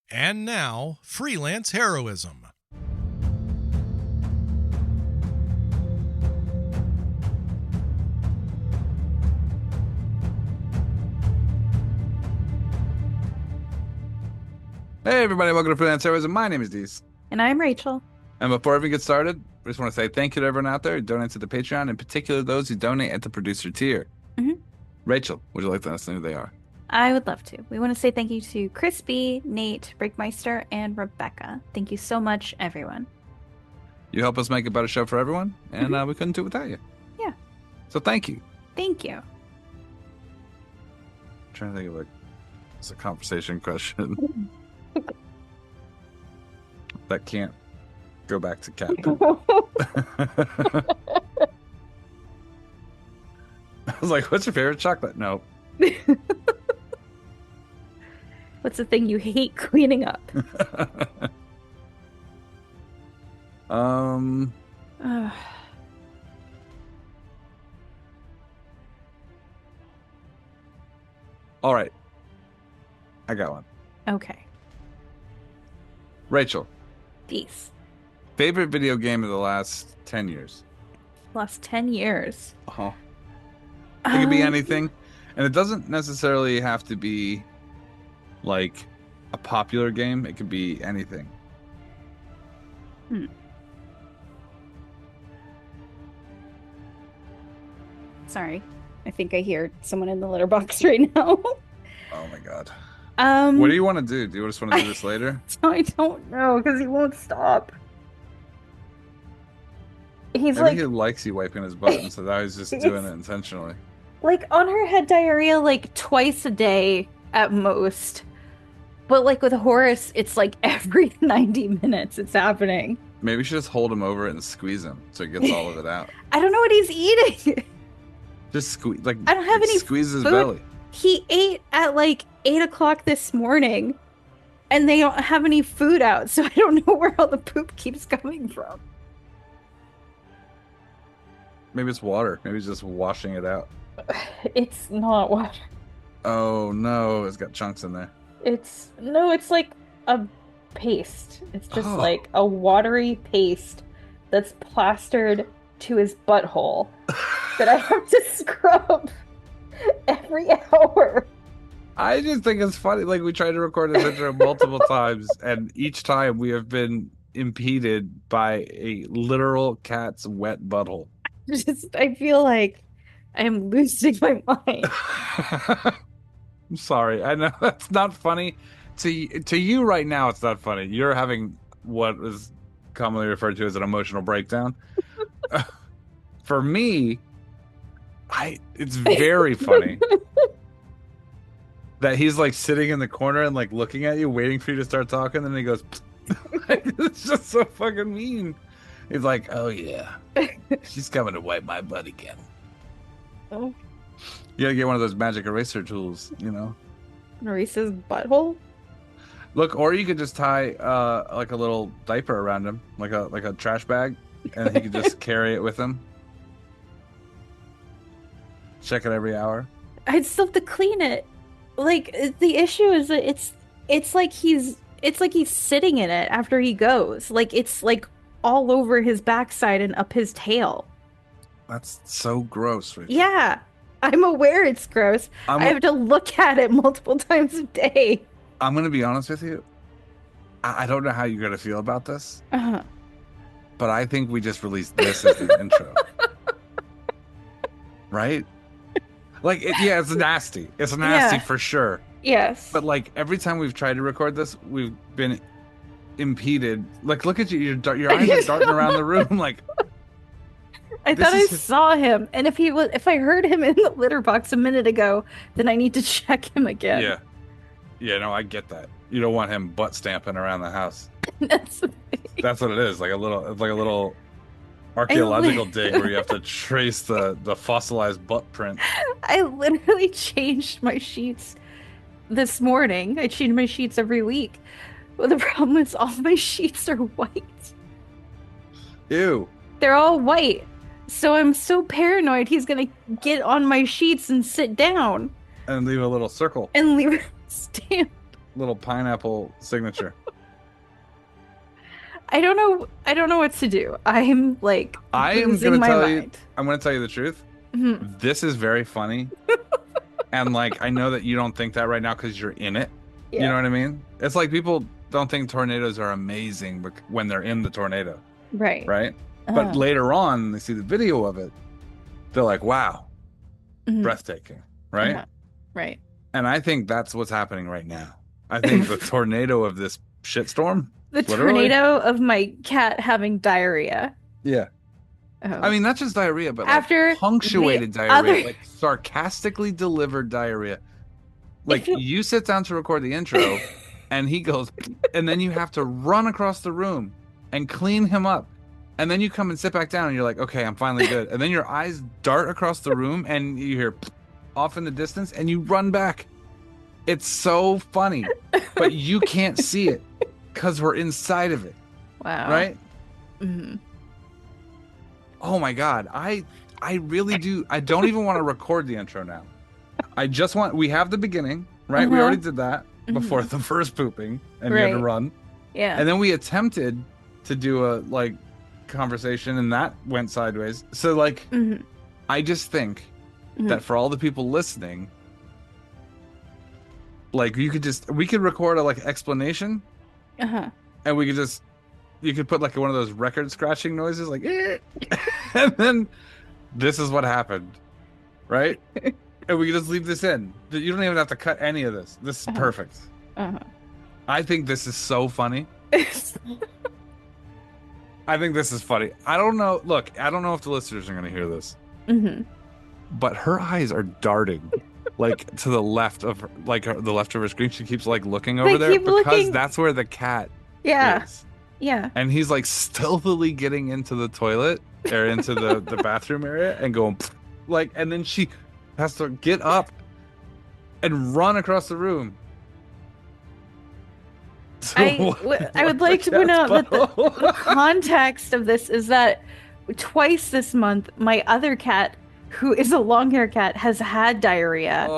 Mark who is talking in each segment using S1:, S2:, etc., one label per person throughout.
S1: And now, freelance heroism.
S2: Hey everybody, welcome to Freelance Heroism. My name is Deez.
S3: And I'm Rachel.
S2: And before we get started, we just want to say thank you to everyone out there who donates to the Patreon, in particular those who donate at the producer tier.
S3: Mm-hmm.
S2: Rachel, would you like to let us know who they are?
S3: I would love to. We want to say thank you to Crispy, Nate, Breakmeister, and Rebecca. Thank you so much, everyone.
S2: You help us make a better show for everyone, and we couldn't do it without you.
S3: Yeah.
S2: So thank you.
S3: Thank you.
S2: I'm trying to think of it's a conversation question that can't go back to Captain. I was like, what's your favorite chocolate? No.
S3: What's the thing you hate cleaning up?
S2: All right. I got one.
S3: Okay.
S2: Rachel.
S3: Peace.
S2: Favorite video game of the last 10 years?
S3: Last 10 years.
S2: Uh-huh. It could be anything. And it doesn't necessarily have to be like a popular game. It could be anything.
S3: Sorry. I think I hear someone in the litter box right now.
S2: Oh my god.
S3: What
S2: do you want to do? Do you just want to do this later?
S3: I don't know, because he won't stop. He's
S2: Maybe he likes you wiping his butt, and so now he's just doing it intentionally.
S3: Like, on her head diarrhea, like, twice a day at most. But, like, with Horace, it's, like, every 90 minutes it's happening.
S2: Maybe you should just hold him over it and squeeze him so he gets all of it out.
S3: I don't know what he's eating.
S2: Just squeeze, like,
S3: I don't have any
S2: squeeze his
S3: food.
S2: belly.
S3: He ate at, like, 8 o'clock this morning, and they don't have any food out, so I don't know where all the poop keeps coming from.
S2: Maybe it's water. Maybe he's just washing it out.
S3: It's not water.
S2: Oh no, it's got chunks in there.
S3: It's like a paste. It's just like a watery paste that's plastered to his butthole that I have to scrub every hour.
S2: I just think it's funny. Like, we tried to record this intro multiple times, and each time we have been impeded by a literal cat's wet butthole.
S3: I feel like I'm losing my mind.
S2: I'm sorry. I know that's not funny. To you right now, it's not funny. You're having what is commonly referred to as an emotional breakdown. For me, it's very funny that he's like sitting in the corner and like looking at you, waiting for you to start talking, and then he goes, it's just so fucking mean. He's like, oh yeah, she's coming to wipe my butt again.
S3: Oh.
S2: You gotta get one of those magic eraser tools, you know?
S3: Erase his butthole?
S2: Look, or you could just tie like a little diaper around him, like a trash bag, and he could just carry it with him. Check it every hour.
S3: I'd still have to clean it. Like, the issue is that it's like he's sitting in it after he goes. Like, it's like all over his backside and up his tail.
S2: That's so gross, Rachel.
S3: Yeah, I'm aware it's gross. I have to look at it multiple times a day.
S2: I'm going to be honest with you. I don't know how you're going to feel about this.
S3: Uh-huh.
S2: But I think we just released this as the intro. Right? Like, it's nasty. It's nasty for sure.
S3: Yes.
S2: But, like, every time we've tried to record this, we've been impeded. Like, look at you. Your eyes are darting around the room. Like,
S3: I thought I saw him. And if I heard him in the litter box a minute ago, then I need to check him again.
S2: Yeah. Yeah, no, I get that. You don't want him butt stamping around the house.
S3: That's
S2: what it is. Like a little archaeological dig where you have to trace the fossilized butt print.
S3: I literally changed my sheets this morning. I change my sheets every week. But the problem is all my sheets are white.
S2: Ew.
S3: They're all white. So I'm so paranoid he's gonna get on my sheets and sit down.
S2: And leave a little circle.
S3: And leave a stamp.
S2: little pineapple signature.
S3: I don't know. I don't know what to do. I'm like losing my mind.
S2: I'm gonna tell you the truth.
S3: Mhm.
S2: This is very funny. And like I know that you don't think that right now because you're in it. You
S3: Yeah.
S2: know what I mean? It's like people don't think tornadoes are amazing when they're in the tornado,
S3: Right.
S2: right? But later on, they see the video of it. They're like, "Wow, breathtaking!" Right?
S3: Right.
S2: And I think that's what's happening right now. I think the tornado of this shitstorm.
S3: The
S2: literally.
S3: tornado of my cat having diarrhea.
S2: Yeah.
S3: Oh.
S2: I mean, not just diarrhea, but
S3: After
S2: like punctuated
S3: the
S2: diarrhea,
S3: other-
S2: like sarcastically delivered diarrhea. Like
S3: If-
S2: you sit down to record the intro and he goes, and then you have to run across the room and clean him up. And then you come and sit back down and you're like, okay, I'm finally good. And then your eyes dart across the room and you hear off in the distance and you run back. It's so funny, but you can't see it because we're inside of it.
S3: Wow.
S2: Right?
S3: Mm-hmm.
S2: Oh my God. I really do. I don't even want to record the intro now. We have the beginning, right? We already did that before the first pooping and you had to run.
S3: Yeah.
S2: And then we attempted to do a like conversation and that went sideways. So like, I just think that for all the people listening, like we could record a like explanation and we could you could put like one of those record scratching noises like, and then this is what happened, right? And we can just leave this in. You don't even have to cut any of this. This is perfect. I think this is so funny. I think this is funny. I don't know. Look, I don't know if the listeners are going to hear this. But her eyes are darting like to the left of her, like the left of her screen. She keeps like looking over there because that's where the cat is.
S3: Yeah.
S2: And he's like stealthily getting into the toilet or into the bathroom area and going like, and then she has to get up and run across the room.
S3: I would like to point out that the context of this is that twice this month, my other cat, who is a long-haired cat, has had diarrhea.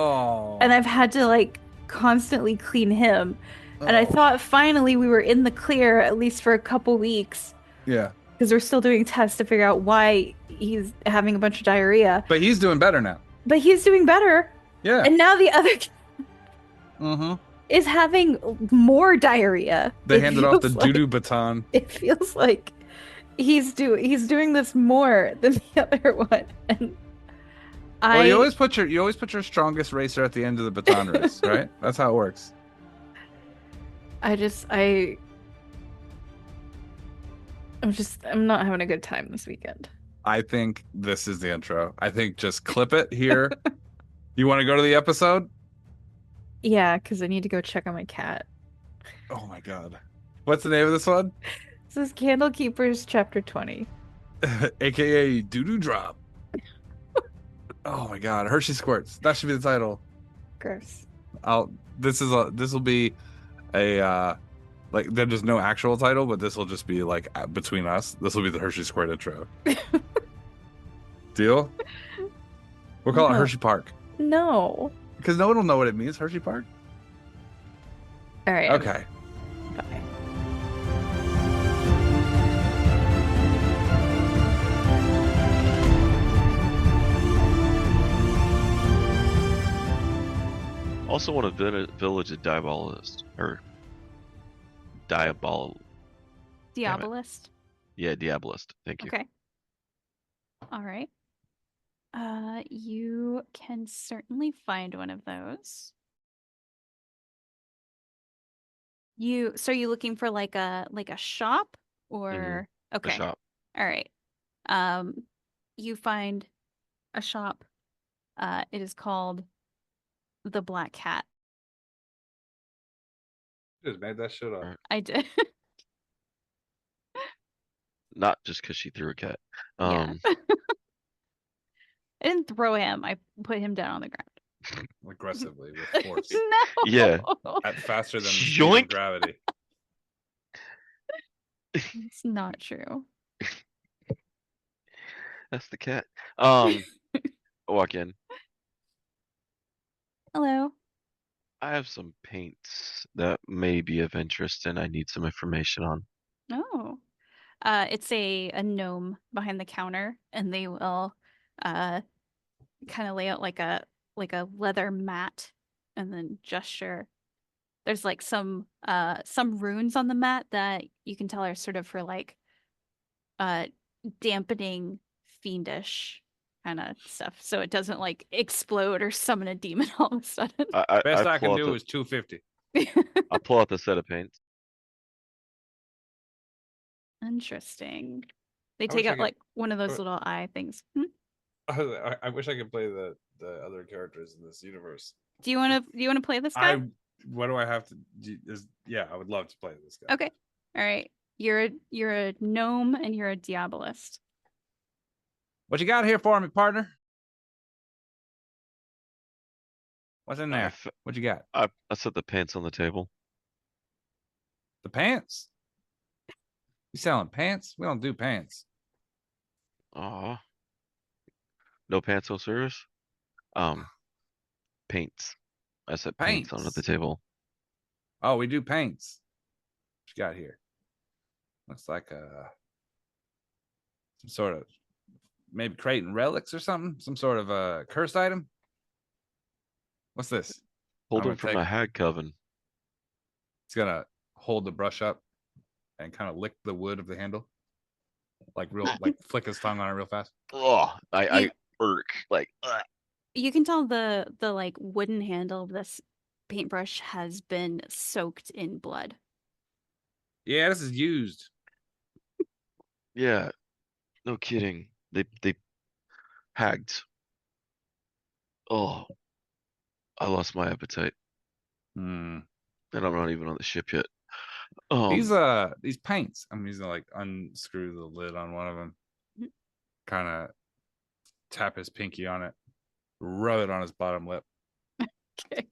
S3: And I've had to like constantly clean him. And I thought finally we were in the clear, at least for a couple weeks.
S2: Yeah.
S3: Because we're still doing tests to figure out why he's having a bunch of diarrhea.
S2: But he's doing better now.
S3: But he's doing better.
S2: Yeah.
S3: And now the other cat is having more diarrhea.
S2: They handed off the doo-doo baton.
S3: It feels like he's doing this more than the other one. And
S2: you always put your strongest racer at the end of the baton race, right? That's how it works.
S3: I'm not having a good time this weekend.
S2: I think this is the intro. I think just clip it here. You want to go to the episode?
S3: Yeah, because I need to go check on my cat.
S2: Oh my God. What's the name of this one?
S3: This is Candlekeepers Chapter 20.
S2: AKA Doo-Doo Drop. Oh my God. Hershey Squirts. That should be the title.
S3: Gross.
S2: This will be a like there's no actual title, but this will just be like between us. This will be the Hershey Squirt intro. Deal? We'll call it Hershey Park.
S3: No.
S2: Because no one will know what it means, Hershey Park.
S3: All right.
S2: Okay.
S3: Bye.
S4: Also want a village of diabolist or diabolist. Yeah, diabolist. Thank you.
S5: Okay. All right. You can certainly find one of those. So are you looking for like a shop or okay.
S4: A shop.
S5: All right. You find a shop. It is called The Black Cat.
S2: Just made that shit up.
S5: I did.
S4: Not just because she threw a cat.
S5: Yeah. I didn't throw him. I put him down on the ground.
S2: Aggressively with force.
S5: No.
S4: Yeah.
S2: At faster than the speed of gravity.
S5: It's not true.
S4: That's the cat. Walk in.
S5: Hello.
S4: I have some paints that may be of interest and I need some information on.
S5: Oh. It's a gnome behind the counter, and they will kind of lay out like a leather mat and then gesture. There's like some runes on the mat that you can tell are sort of for like uh dampening fiendish kind of stuff, so it doesn't like explode or summon a demon all of a sudden.
S2: Best I can
S4: pull out
S2: do
S4: the
S2: is 250.
S4: I pull out the set of paints.
S5: Interesting. They
S6: I
S5: take
S6: wish I
S5: out
S6: could-
S5: like one of those little eye things.
S6: I wish I could play the other characters in this universe.
S5: Do you want to play this guy?
S6: What do I have to do? Yeah, I would love to play this guy.
S5: Okay. All right. You're a gnome and you're a diabolist.
S2: What you got here for me, partner? What's in there? What you got?
S4: I set the pants on the table.
S2: The pants? You selling pants? We don't do pants.
S4: Aw. No pants, no service. Paints. I set paints onto the
S2: Paints.
S4: table.
S2: Oh, we do paints. What you got here? Looks like some sort of maybe creating relics or something. Some sort of a cursed item. What's this?
S4: Pulled
S2: I'm
S4: them
S2: gonna
S4: from a hag coven.
S2: He's gonna hold the brush up and kind of lick the wood of the handle, like flick his tongue on it real fast.
S4: Oh, I
S5: You-
S4: irk. Like,
S5: You can tell the like wooden handle of this paintbrush has been soaked in blood.
S2: Yeah, this is used.
S4: yeah, no kidding. They hagged. Oh, I lost my appetite,
S2: Hmm.
S4: and I'm not even on the ship yet.
S2: These paints. I'm using like unscrew the lid on one of them. Kind of tap his pinky on it, rub it on his bottom lip.
S5: Okay.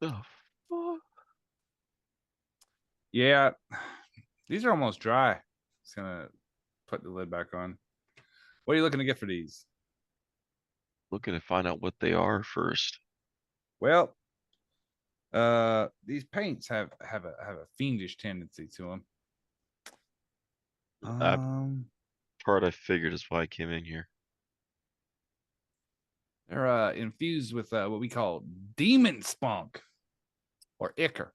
S4: Oh, fuck.
S2: Yeah, these are almost dry. Just gonna put the lid back on. What are you looking to get for these?
S4: Looking to find out what they are first.
S2: Well, these paints have a fiendish tendency to them.
S4: Part I figured is why I came in here.
S2: They're infused with what we call demon spunk or ichor.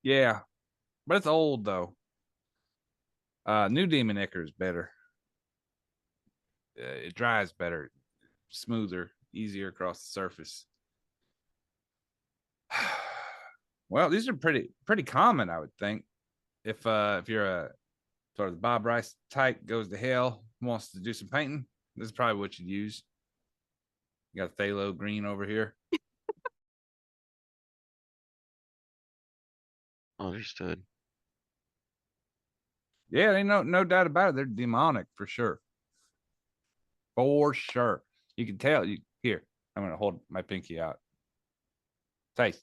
S2: Yeah, but it's old though. New demon ichor is better. It dries better, smoother, easier across the surface. Well, these are pretty common, I would think. If you're a sort of the Bob Rice type, goes to hell, wants to do some painting, this is probably what you'd use. You got phthalo green over here.
S4: Understood.
S2: Yeah, ain't no doubt about it. They're demonic for sure. For sure. You can tell. Here, I'm gonna hold my pinky out. Taste.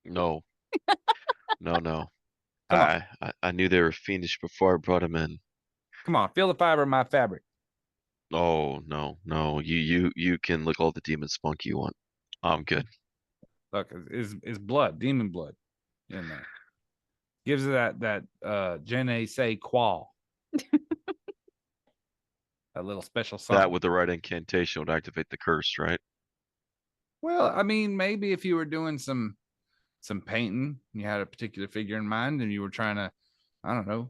S4: No. No.
S2: Come on.
S4: I knew they were fiendish before I brought them in.
S2: Come on, feel the fiber of my fabric.
S4: Oh no. You can lick all the demon spunk you want. I'm good.
S2: Look, is blood, demon blood in there. Gives it that je ne sais quoi. That little special something.
S4: That with the right incantation would activate the curse, right?
S2: Well, I mean, maybe if you were doing some painting, you had a particular figure in mind, and you were trying to, I don't know,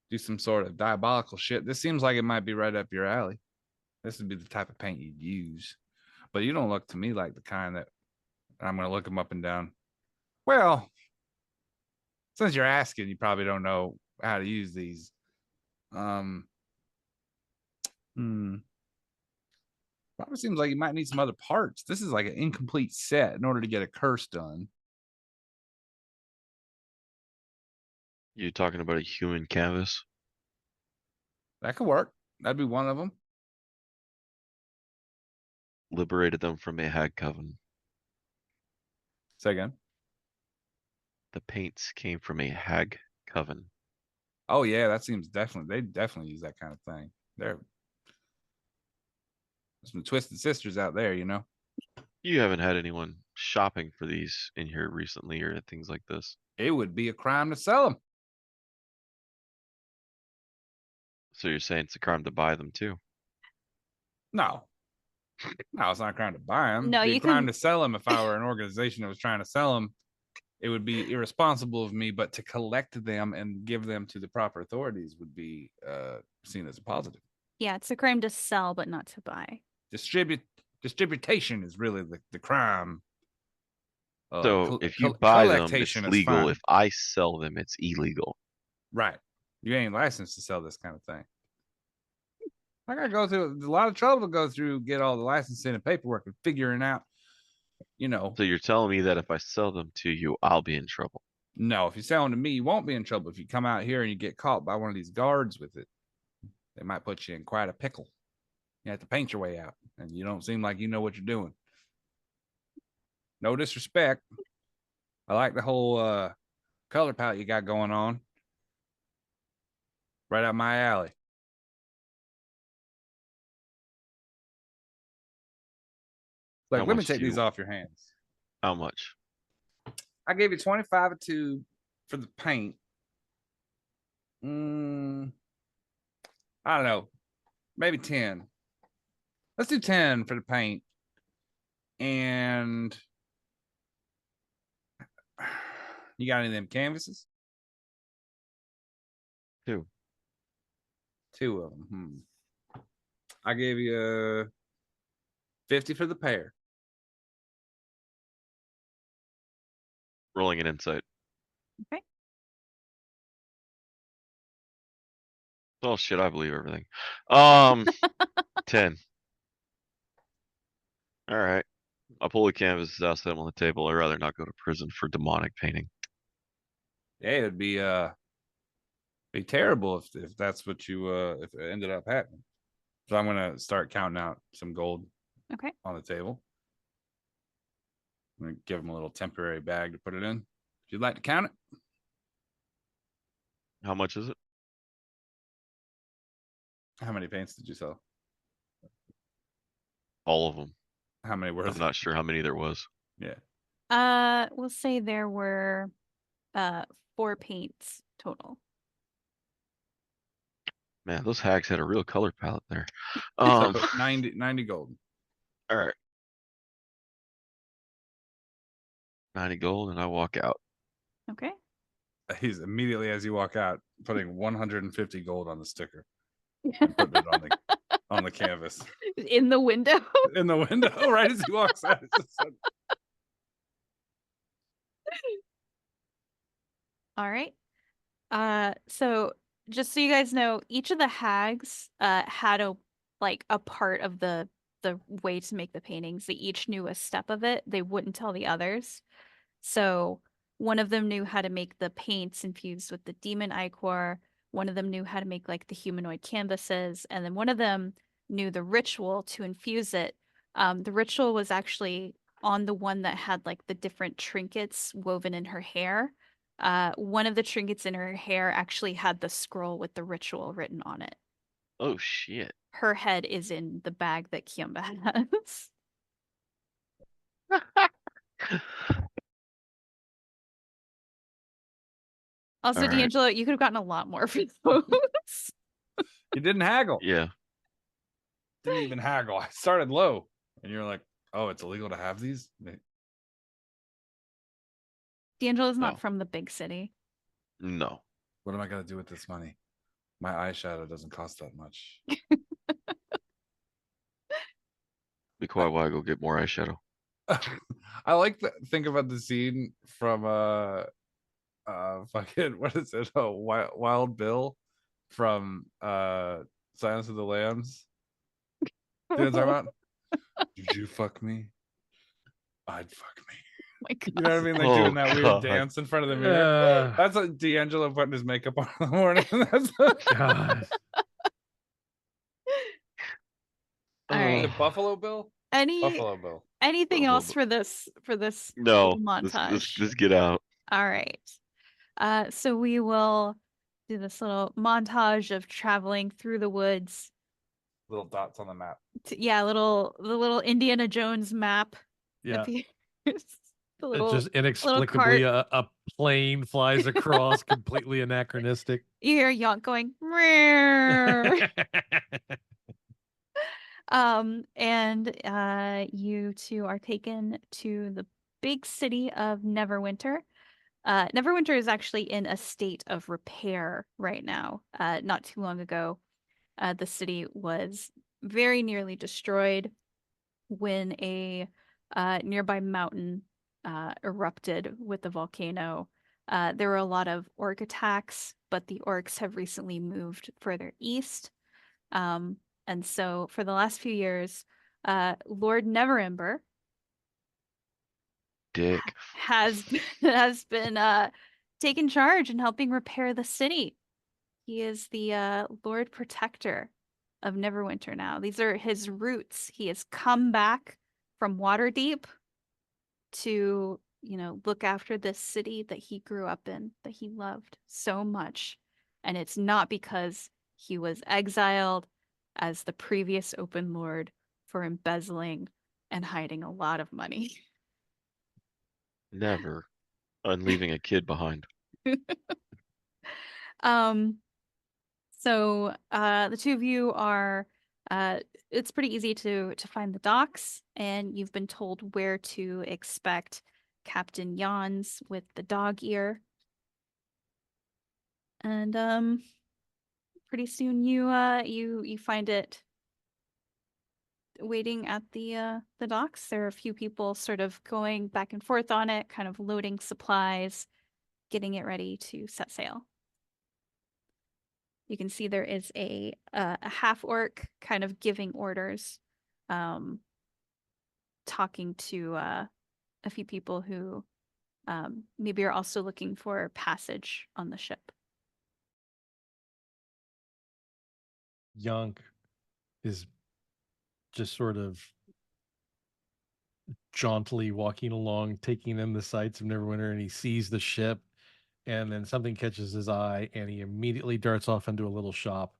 S2: do some sort of diabolical shit. This seems like it might be right up your alley. This would be the type of paint you'd use. But you don't look to me like the kind that I'm going to look them up and down. Well, since you're asking, you probably don't know how to use these. Probably seems like you might need some other parts. This is like an incomplete set in order to get a curse done.
S4: You talking about a human canvas?
S2: That could work. That'd be one of them.
S4: Liberated them from a hag coven.
S2: Say again.
S4: The paints came from a hag coven.
S2: Oh yeah, that seems they definitely use that kind of thing. There's some twisted sisters out there, you know.
S4: You haven't had anyone shopping for these in here recently or things like this.
S2: It would be a crime to sell them.
S4: So you're saying it's a crime to buy them too?
S2: No, it's not a crime to buy them.
S5: No,
S2: It'd be
S5: you
S2: a crime
S5: can-
S2: to sell them. If I were an organization that was trying to sell them, it would be irresponsible of me. But to collect them and give them to the proper authorities would be seen as a positive.
S5: Yeah, it's a crime to sell, but not to buy.
S2: Distribution is really the crime.
S4: So if you buy them, it's
S2: collectation is
S4: legal.
S2: fine.
S4: If I sell them, it's illegal.
S2: Right. You ain't licensed to sell this kind of thing. I gotta go through a lot of trouble to go through, get all the licensing and paperwork and figuring out, you know.
S4: So you're telling me that if I sell them to you, I'll be in trouble?
S2: No, if you sell them to me, you won't be in trouble. If you come out here and you get caught by one of these guards with it, they might put you in quite a pickle. You have to paint your way out, and you don't seem like you know what you're doing. No disrespect. I like the whole color palette you got going on. Right up my alley. Like,
S4: How
S2: let me
S4: much
S2: take
S4: do you-
S2: these off your hands.
S4: How much?
S2: I gave you 25 or 2 for the paint. I don't know. Maybe 10. Let's do 10 for the paint. And you got any of them canvases?
S4: 2.
S2: 2 of them. I gave you 50 for the pair.
S4: Rolling an insight.
S5: Okay.
S4: Oh shit, I believe everything. 10. All right. I'll pull the canvases out, set them on the table. I'd rather not go to prison for demonic painting.
S2: Yeah, it'd be terrible if that's what you if it ended up happening. So I'm gonna start counting out some gold
S5: Okay.
S2: on the table. I'm gonna give him a little temporary bag to put it in. If you'd like to count it.
S4: How much is it?
S2: How many paints did you sell?
S4: All of them.
S2: How many were
S4: I'm
S2: there?
S4: not sure how many there was.
S2: Yeah.
S5: We'll say there were 4 paints total.
S4: Man, those hags had a real color palette there.
S2: So 90 gold.
S4: All right. 90 gold, and I walk out.
S5: Okay.
S2: He's immediately as you walk out, putting 150 gold on the sticker and putting it on the canvas.
S5: In the window.
S2: In the window, right as he walks out. It's just like,
S5: All right. So just so you guys know, each of the hags had a part of the way to make the paintings. They each knew a step of it. They wouldn't tell the others. So one of them knew how to make the paints infused with the demon ichor. One of them knew how to make like the humanoid canvases, and then one of them knew the ritual to infuse it. The ritual was actually on the one that had like the different trinkets woven in her hair. One of the trinkets in her hair actually had the scroll with the ritual written on it.
S4: Oh shit.
S5: Her head is in the bag that Kiamba has. Also,
S4: All right.
S5: DeAngelo, you could have gotten a lot more for those.
S2: you didn't haggle.
S4: Yeah.
S2: Didn't even haggle. I started low. And you're like, oh, it's illegal to have these?
S5: DeAngelo's not
S4: No.
S5: from the big city.
S4: No.
S2: What am I gonna do with this money? My eyeshadow doesn't cost that much.
S4: Be quiet while I go get more eyeshadow.
S2: I like to think about the scene from fucking what is it? Oh, Wild Bill from Silence of the Lambs. You know what I'm talking about? Did you fuck me? I'd fuck me.
S5: My God.
S2: You know what I mean? Like
S4: Oh,
S2: doing that weird
S4: God.
S2: dance in front of the mirror. That's like DeAngelo putting his makeup on in the morning. That's
S1: God.
S5: All right.
S2: The Buffalo Bill? Buffalo Bill.
S5: Anything
S4: Buffalo
S5: else for this
S4: No.
S5: little montage?
S4: Let's get out.
S5: All right. So we will do this little montage of traveling through the woods.
S6: Little dots on the map.
S5: Yeah, the little Indiana Jones map
S1: Yeah.
S5: appears. The
S1: It
S5: little
S1: just
S5: little
S1: inexplicably
S5: cart.
S1: a plane flies across, completely anachronistic.
S5: You hear Yonk going, "Meow." And you two are taken to the big city of Neverwinter. Neverwinter is actually in a state of repair right now. Not too long ago, the city was very nearly destroyed when a nearby mountain erupted with the volcano. There were a lot of orc attacks, but the orcs have recently moved further east. And so for the last few years, Lord Neverember
S4: Dick.
S5: has has been taking charge and helping repair the city. He is the Lord Protector of Neverwinter now. These are his roots. He has come back from Waterdeep to, look after this city that he grew up in, that he loved so much. And it's not because he was exiled as the previous open lord for embezzling and hiding a lot of money.
S4: Never. And leaving a kid behind.
S5: Um, so the two of you are it's pretty easy to find the docks, and you've been told where to expect Captain Jans with the dog ear. And pretty soon you find it waiting at the docks. There are a few people sort of going back and forth on it, kind of loading supplies, getting it ready to set sail. You can see there is a half orc kind of giving orders, talking to a few people who maybe are also looking for passage on the ship.
S1: Yonk is just sort of jauntily walking along, taking in the sights of Neverwinter, and he sees the ship, and then something catches his eye, and he immediately darts off into a little shop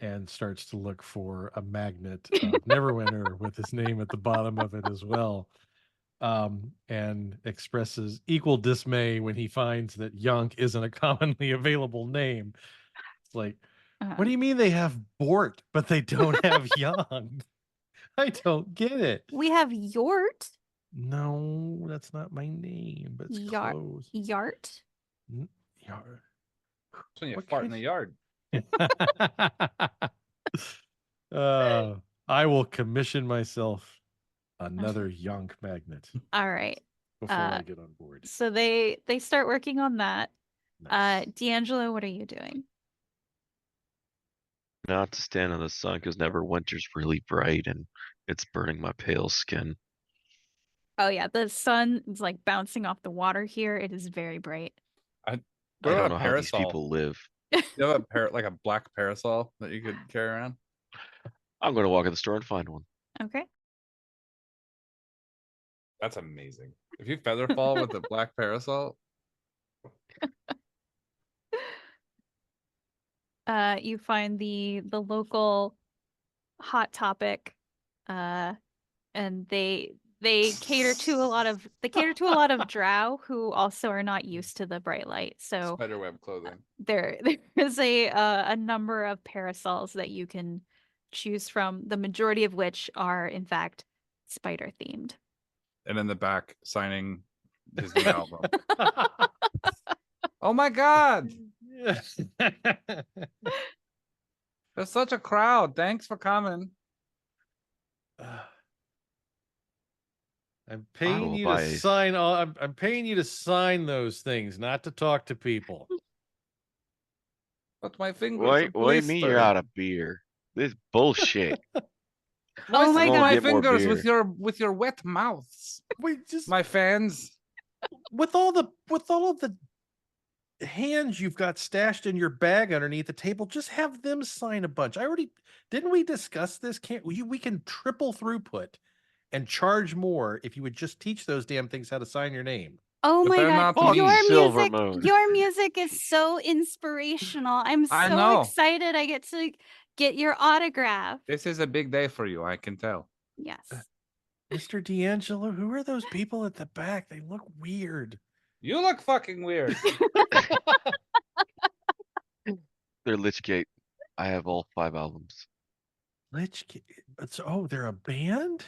S1: and starts to look for a magnet of Neverwinter with his name at the bottom of it as well. And expresses equal dismay when he finds that Yonk isn't a commonly available name. It's like, what do you mean they have Bort, but they don't have Yonk? I don't get it.
S5: We have Yort.
S1: No, that's not my name, but it's close.
S5: Yart?
S1: Yart.
S6: That's when you
S1: What
S6: fart
S1: kind-
S6: in the yard.
S1: I will commission myself another Yonk magnet
S5: All right.
S1: before I get on board.
S5: So they start working on that.
S1: Nice.
S5: DeAngelo, what are you doing?
S4: Not to stand in the sun because Neverwinter's really bright and it's burning my pale skin.
S5: Oh yeah, the sun is like bouncing off the water here. It is very bright.
S4: I
S6: What
S4: don't
S6: about
S4: know
S6: a
S4: how these
S6: parasol?
S4: people live.
S6: You have like a black parasol that you could carry around?
S4: I'm going to walk in the store and find one.
S5: Okay.
S6: That's amazing. If you feather fall with a black parasol,
S5: You find the local Hot Topic, and they cater to a lot of drow who also are not used to the bright light. So
S6: spiderweb clothing.
S5: there is a number of parasols that you can choose from, the majority of which are in fact spider themed.
S6: And in the back, signing his new album. Oh my god! There's such a crowd. Thanks for coming.
S1: I'm paying
S4: will
S1: you
S4: buy
S1: to
S4: a-
S1: sign all. I'm paying you to sign those things, not to talk to people.
S6: But my fingers
S4: What
S6: are
S4: do you mean you're
S6: blistered.
S4: out of beer? This is bullshit.
S5: Oh my
S4: I'm gonna
S5: god.
S4: get more
S6: fingers
S4: beer.
S6: with your wet mouths.
S1: Wait, just
S6: My fans.
S1: with all of the hands you've got stashed in your bag underneath the table, just have them sign a bunch. Didn't we discuss this? We can triple throughput and charge more if you would just teach those damn things how to sign your name.
S5: Oh
S2: But
S5: my
S2: they're
S5: god,
S2: not
S4: Fuck
S5: your
S2: leaves.
S4: Silver
S5: music,
S4: Moon.
S5: your music is so inspirational. I'm
S2: I
S5: so
S2: know.
S5: excited I get to get your autograph.
S2: This is a big day for you, I can tell.
S5: Yes.
S1: Mr. DeAngelo, who are those people at the back? They look weird.
S6: You look fucking weird.
S4: They're Lichgate. I have all 5 albums.
S1: Oh, they're a band?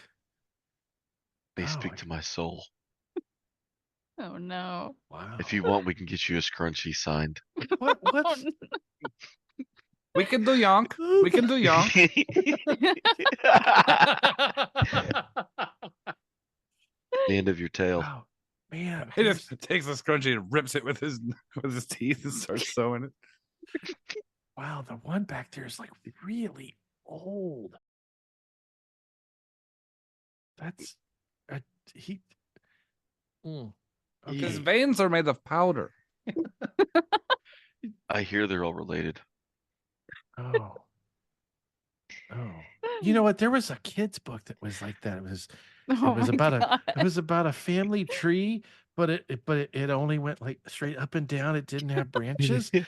S4: They
S1: Oh,
S4: speak to my soul.
S5: Oh no.
S1: Wow.
S4: If you want, we can get you a scrunchie signed.
S1: What's
S2: We can do Yonk. We can do Yonk.
S4: The end of your tail.
S1: Wow. Man,
S2: He just takes the scrunchie and rips it with his teeth and starts sewing it.
S1: wow, the one back there is like really old. That's he.
S2: His
S1: Okay.
S2: veins are made of powder.
S4: I hear they're all related.
S1: Oh. Oh. You know what? There was a kid's book that was like that. It was
S5: Oh
S1: was
S5: my
S1: about
S5: god.
S1: it was about a family tree, but it only went like straight up and down. It didn't have branches. Is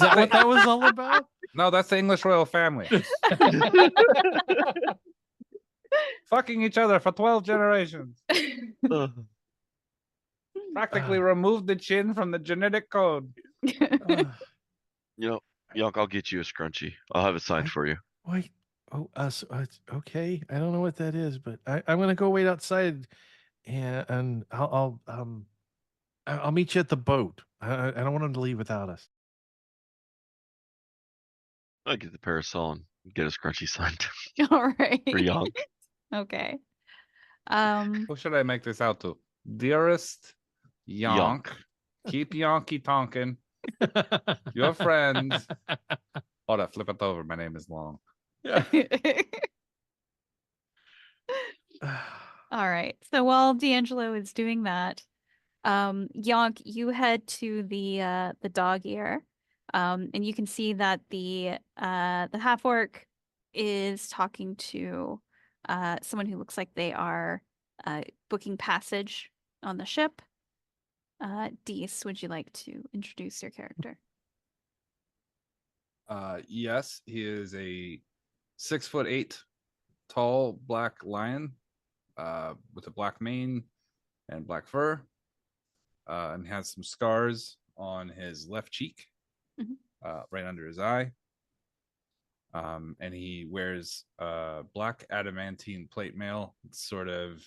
S1: that what that was all about?
S2: No, that's the English royal family. Fucking each other for 12 generations.
S4: Ugh.
S2: Practically removed the chin from the genetic code.
S1: Uh,
S4: You know, Yonk, I'll get you a scrunchie. I'll have it signed for you.
S1: wait. Oh, okay. I don't know what that is, but I'm gonna go wait outside, and I'll meet you at the boat. I don't want him to leave without us.
S4: I'll get the parasol and get a scrunchie signed
S5: All right.
S4: for Yonk.
S5: Okay.
S2: Who should I make this out to? Dearest Yonk. Keep Yonky tonkin'. Your friends. Hold on, flip it over. My name is long.
S5: All right. So while D'Angelo is doing that, Yonk, you head to the dog ear, and you can see that the half orc is talking to someone who looks like they are booking passage on the ship. Dees, would you like to introduce your character?
S2: Yes, he is a 6'8" tall black lion with a black mane and black fur, and has some scars on his left cheek, right under his eye. And he wears black adamantine plate mail. It's sort of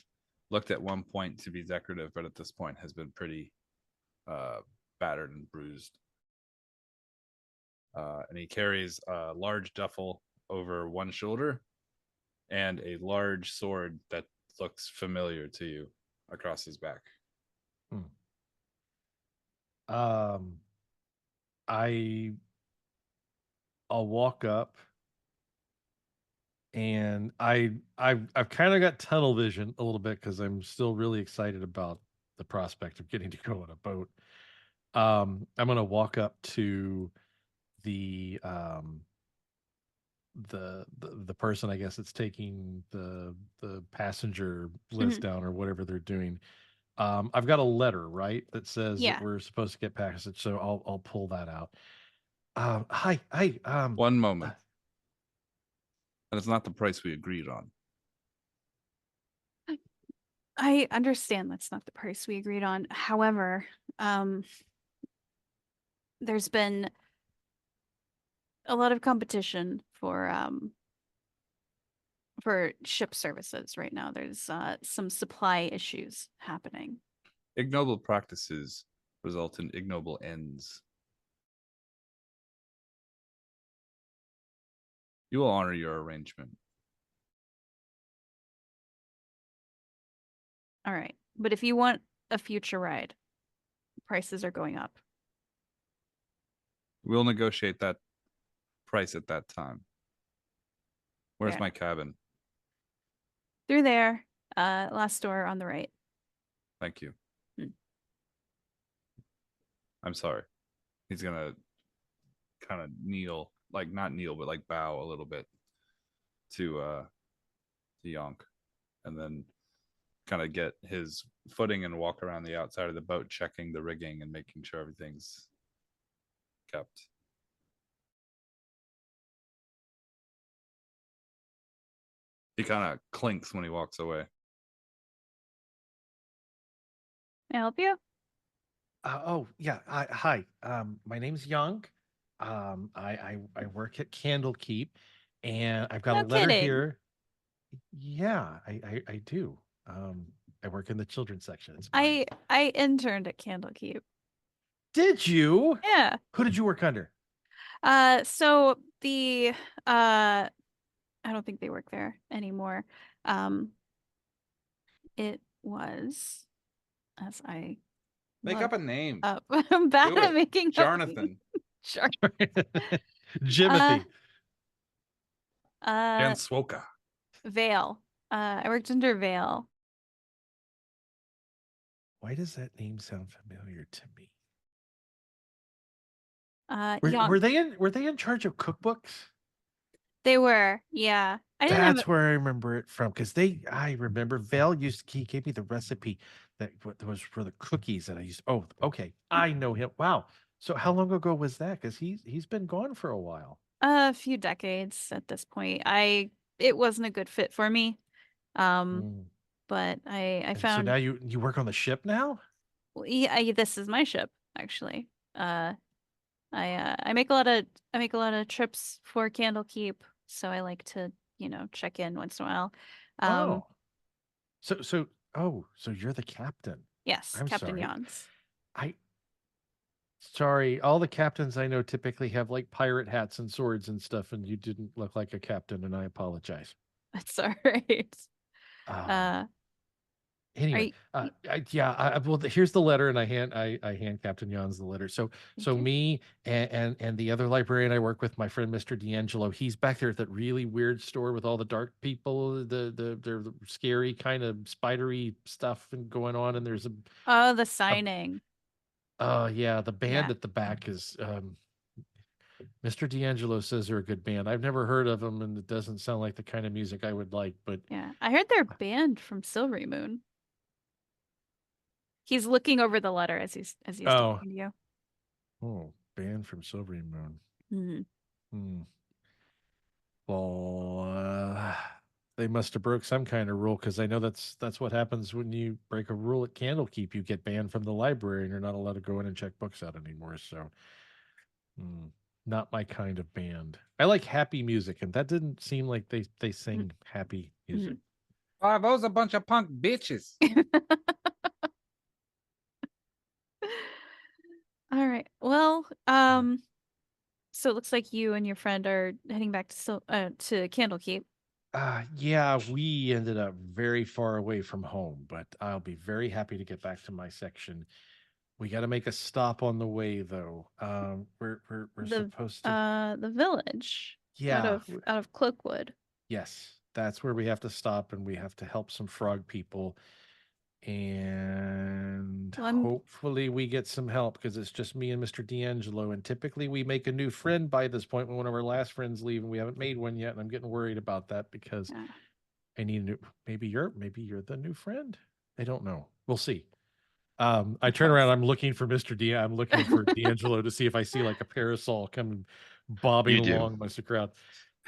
S2: looked at one point to be decorative, but at this point has been pretty battered and bruised. And he carries a large duffel over one shoulder and a large sword that looks familiar to you across his back.
S1: I'll walk up, and I've kind of got tunnel vision a little bit because I'm still really excited about the prospect of getting to go on a boat. I'm gonna walk up to the person, I guess, that's taking the passenger list down or whatever they're doing. I've got a letter, right, that says
S5: Yeah.
S1: that we're supposed to get passage, so I'll pull that out. Hi.
S2: One moment. That is not the price we agreed on.
S5: I understand that's not the price we agreed on. However, there's been a lot of competition for ship services right now. There's some supply issues happening.
S2: Ignoble practices result in ignoble ends. You will honor your arrangement.
S5: All right. But if you want a future ride, prices are going up.
S2: We'll negotiate that price at that time. Where's
S5: Yeah.
S2: my cabin?
S5: Through there, last door on the right.
S2: Thank you. I'm sorry. He's gonna kind of kneel, like not kneel, but like bow a little bit to Yonk, and then kind of get his footing and walk around the outside of the boat, checking the rigging and making sure everything's kept. He kind of clinks when he walks away.
S5: May I help you?
S1: Oh yeah. Hi. My name's Yonk. I work at Candlekeep, and I've got
S5: No
S1: a letter
S5: kidding.
S1: here. Yeah, I do. I work in the children's section. It's
S5: I interned at Candlekeep.
S1: Did you?
S5: Yeah.
S1: Who did you work under?
S5: So the I don't think they work there anymore. It was as I
S2: Make
S5: look
S2: up a name.
S5: up. I'm bad
S2: Do
S5: at
S2: it.
S5: making up
S2: Jonathan.
S5: Sure.
S1: Jimothy.
S2: And Swoka.
S5: Vale. I worked under Vale.
S1: Why does that name sound familiar to me?
S5: Young.
S1: Were they in charge of cookbooks?
S5: They were, yeah. I didn't have
S1: That's where I remember it from, because I remember Val he gave me the recipe that was for the cookies that I used. Oh, okay, I know him. Wow. So how long ago was that? Because he's been gone for a while.
S5: a few decades at this point. It wasn't a good fit for me.
S1: Mm.
S5: But I
S1: And so
S5: found
S1: now you work on the ship now?
S5: well, yeah, this is my ship actually. I make a lot of trips for Candlekeep, so I like to, check in once in a while.
S1: Oh, so you're the captain.
S5: Yes,
S1: I'm
S5: Captain
S1: sorry.
S5: Jans.
S1: Sorry, all the captains I know typically have like pirate hats and swords and stuff, and you didn't look like a captain, and I apologize.
S5: That's all right.
S1: Um,
S5: Are
S1: Anyway,
S5: you,
S1: well, here's the letter, and I hand Captain Jans the letter. So
S5: thank you.
S1: me and the other librarian I work with, my friend Mr. DeAngelo, he's back there at that really weird store with all the dark people, they're the scary kind of spidery stuff and going on, and there's
S5: Oh, the
S1: a
S5: signing.
S1: yeah, the band
S5: Yeah.
S1: at the back is Mr. DeAngelo says they're a good band. I've never heard of them, and it doesn't sound like the kind of music I would like, but
S5: Yeah. I heard they're banned from Silvery Moon. He's looking over the letter as he's
S1: oh,
S5: talking to you.
S1: oh, band from Silvery Moon.
S5: Mhm.
S1: Hmm. Well, they must have broke some kind of rule, because I know that's what happens when you break a rule at Candlekeep. You get banned from the library, and you're not allowed to go in and check books out anymore. So, not my kind of band. I like happy music, and that didn't seem like they sing happy music.
S2: Oh, those a bunch of punk bitches.
S5: All right. Well, so it looks like you and your friend are heading back to Candlekeep.
S1: Yeah, we ended up very far away from home, but I'll be very happy to get back to my section. We got to make a stop on the way, though. We're supposed to.
S5: The village
S1: Yeah.
S5: out of Cloakwood.
S1: Yes, that's where we have to stop, and we have to help some frog people. And
S5: Well,
S1: hopefully we get some help, because it's just me and Mr. DeAngelo. And typically we make a new friend by this point when one of our last friends leave, and we haven't made one yet. And I'm getting worried about that, because
S5: yeah.
S1: I need a new. Maybe you're the new friend. I don't know. We'll see. I turn around. I'm looking for Mr. D. I'm looking for DeAngelo to see if I see like a parasol coming bobbing
S4: You do.
S1: along amongst the crowd.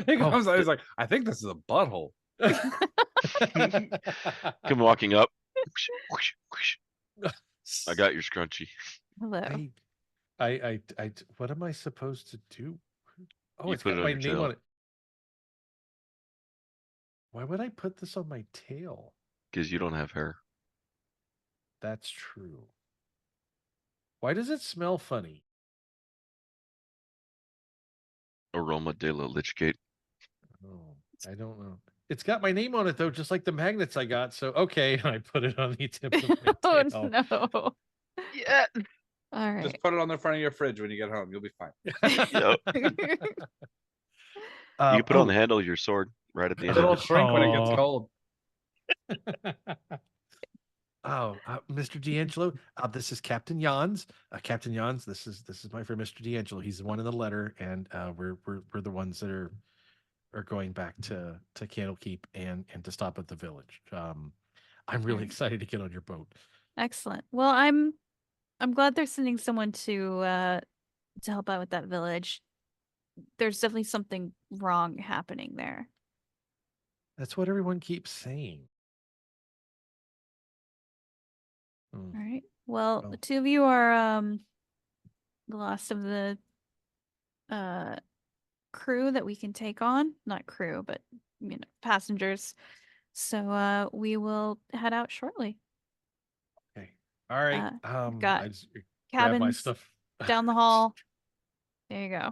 S2: He comes out, he's like, I think this is a butthole.
S4: Come walking up. Whoosh, whoosh, whoosh. I got your scrunchie.
S5: Hello.
S1: What am I supposed to do? Oh,
S4: You
S1: it's
S4: put
S1: got
S4: it on
S1: my
S4: your
S1: name
S4: tail.
S1: on it. Why would I put this on my tail?
S4: Because you don't have hair.
S1: That's true. Why does it smell funny?
S4: Aroma de la Lichgate.
S1: Oh, I don't know. It's got my name on it, though, just like the magnets I got. So, okay, I put it on the tip of my
S5: Oh
S1: tail.
S5: no.
S4: Yeah.
S5: All
S2: Just
S5: right.
S2: put it on the front of your fridge when you get home. You'll be fine.
S4: Yep. You can put it on the handle of your sword right at the end
S2: It'll
S4: of it.
S2: shrink when it gets
S1: Aw.
S2: cold.
S1: Mr. DeAngelo, this is Captain Jans. Captain Jans, this is my friend Mr. DeAngelo. He's the one in the letter, and we're the ones that are going back to Candlekeep and to stop at the village. I'm really
S5: Alright.
S1: excited to get on your boat.
S5: Excellent. Well, I'm glad they're sending someone to help out with that village. There's definitely something wrong happening there.
S1: That's what everyone keeps saying.
S5: All right. Well, the
S1: Well.
S5: two of you are the last of the uh crew that we can take on. Not crew, but passengers. So we will head out shortly.
S1: Okay. All right.
S5: We've got
S1: I just grab my
S5: cabins
S1: stuff.
S5: down the hall. There you go.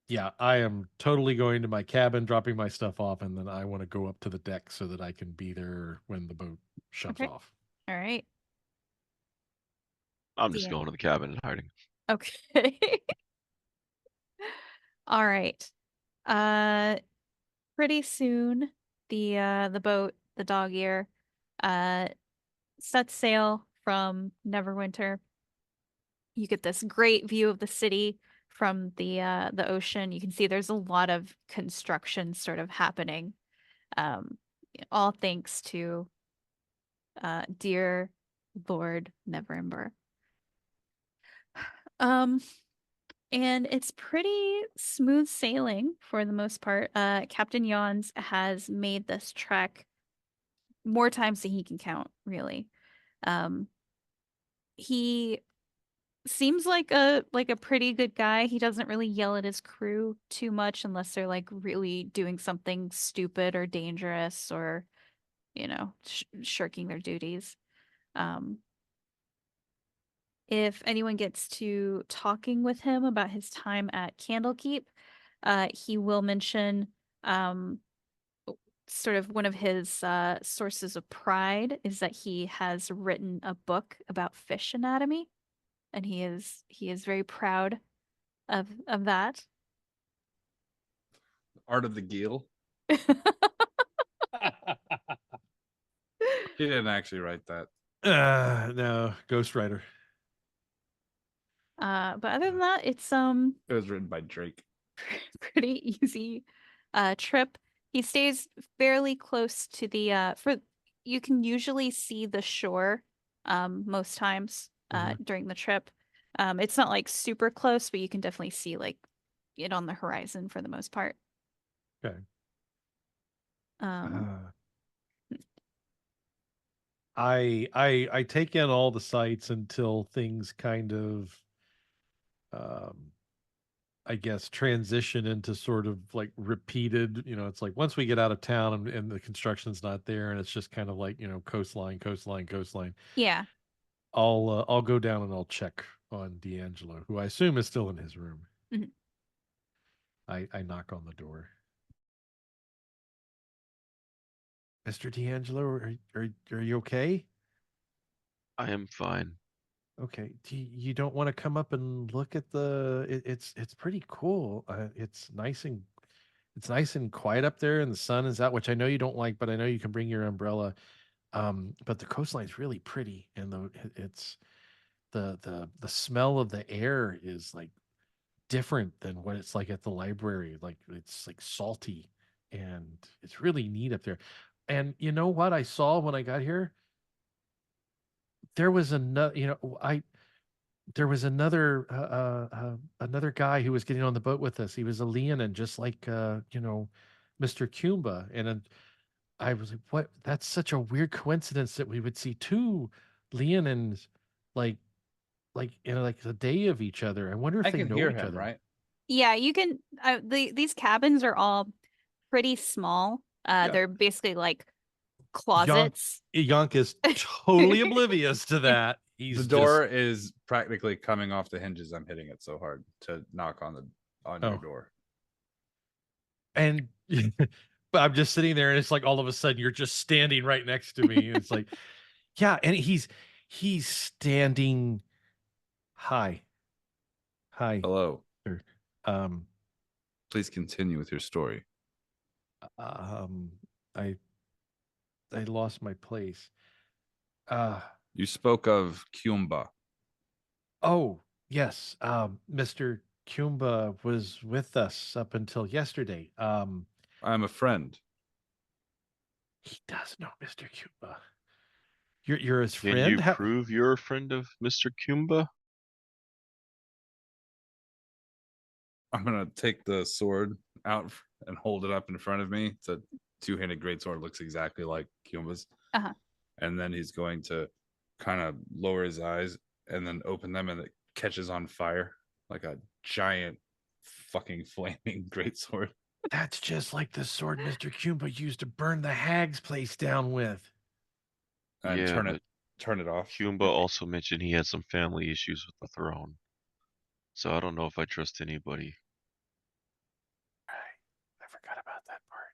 S1: Yeah, I am totally going to my cabin, dropping my stuff off, and then I want to go up to the deck so that I can be there when the boat shoves
S5: Okay.
S1: off.
S5: All right.
S4: I'm just
S5: Yeah.
S4: going to the cabin and hiding.
S5: Okay. All right. Pretty soon the boat, the dog ear, uh sets sail from Neverwinter. You get this great view of the city from the ocean. You can see there's a lot of construction sort of happening. Um, all thanks to dear Lord Neverember. Um, and it's pretty smooth sailing for the most part. Captain Yons has made this trek more times than he can count, really. Um, he seems like a pretty good guy. He doesn't really yell at his crew too much unless they're like really doing something stupid or dangerous or, shirking their duties. Um, if anyone gets to talking with him about his time at Candlekeep, he will mention um, sort of one of his sources of pride is that he has written a book about fish anatomy, and he is very proud of that.
S2: Art of the Geel. He didn't actually write that.
S1: No, Ghostwriter.
S5: But other than that, it's
S2: It was written by Drake.
S5: pretty easy trip. He stays fairly close to the for you can usually see the shore most times during the trip. It's not like super close, but you can definitely see like it on the horizon for the most part.
S1: Okay.
S5: Um
S1: I take in all the sights until things kind of um I guess transition into sort of like repeated, it's like once we get out of town and the construction's not there and it's just kind of like, coastline, coastline, coastline.
S5: yeah.
S1: I'll go down and I'll check on DeAngelo, who I assume is still in his room.
S5: Mhm.
S1: I knock on the door. Mr. DeAngelo, are you okay?
S4: I am fine.
S1: Okay. You don't want to come up and look at it's pretty cool. It's nice and quiet up there and the sun is out, which I know you don't like, but I know you can bring your umbrella. But the coastline's really pretty and it's the smell of the air is like different than what it's like at the library. Like it's like salty and it's really neat up there. And you know what I saw when I got here? There was another, I there was another guy who was getting on the boat with us. He was a Leonin, just like Mr. Kumba. And then I was like, "What? That's such a weird coincidence that we would see two Leonins, like in like a day of each other. I wonder if
S2: I
S1: they
S2: can
S1: know
S2: hear
S1: each
S2: him,
S1: other."
S2: right?
S5: Yeah, you can these cabins are all pretty small.
S1: Yeah.
S5: They're basically like
S1: Yonk,
S5: closets.
S1: Yonk is totally oblivious to that. He's
S2: The door is practically coming off the hinges. I'm hitting it so hard to knock on your
S1: Oh.
S2: door.
S1: And but I'm just sitting there and it's like all of a sudden you're just standing right next to me. It's like, yeah, and he's standing high. Hi.
S2: Hello.
S1: Sir. Um
S2: Please continue with your story.
S1: um I I lost my place. Uh
S2: You spoke of Kumba.
S1: oh, yes. Mr. Kumba was with us up until yesterday.
S2: I'm a friend.
S1: He does know Mr. Cuba. You're his
S4: Can
S1: friend?
S4: you prove you're a friend of Mr. Kumba?
S2: I'm gonna take the sword out and hold it up in front of me. It's a two-handed greatsword, looks exactly like Kumba's.
S5: Uh-huh.
S2: And then he's going to kind of lower his eyes and then open them, and it catches on fire like a giant fucking flaming greatsword.
S1: That's just like the sword Mr. Cuba used to burn the hag's place down with.
S2: And
S4: Yeah, but
S2: turn it off.
S4: Kumba also mentioned he had some family issues with the throne. So I don't know if I trust anybody.
S1: I forgot about that part.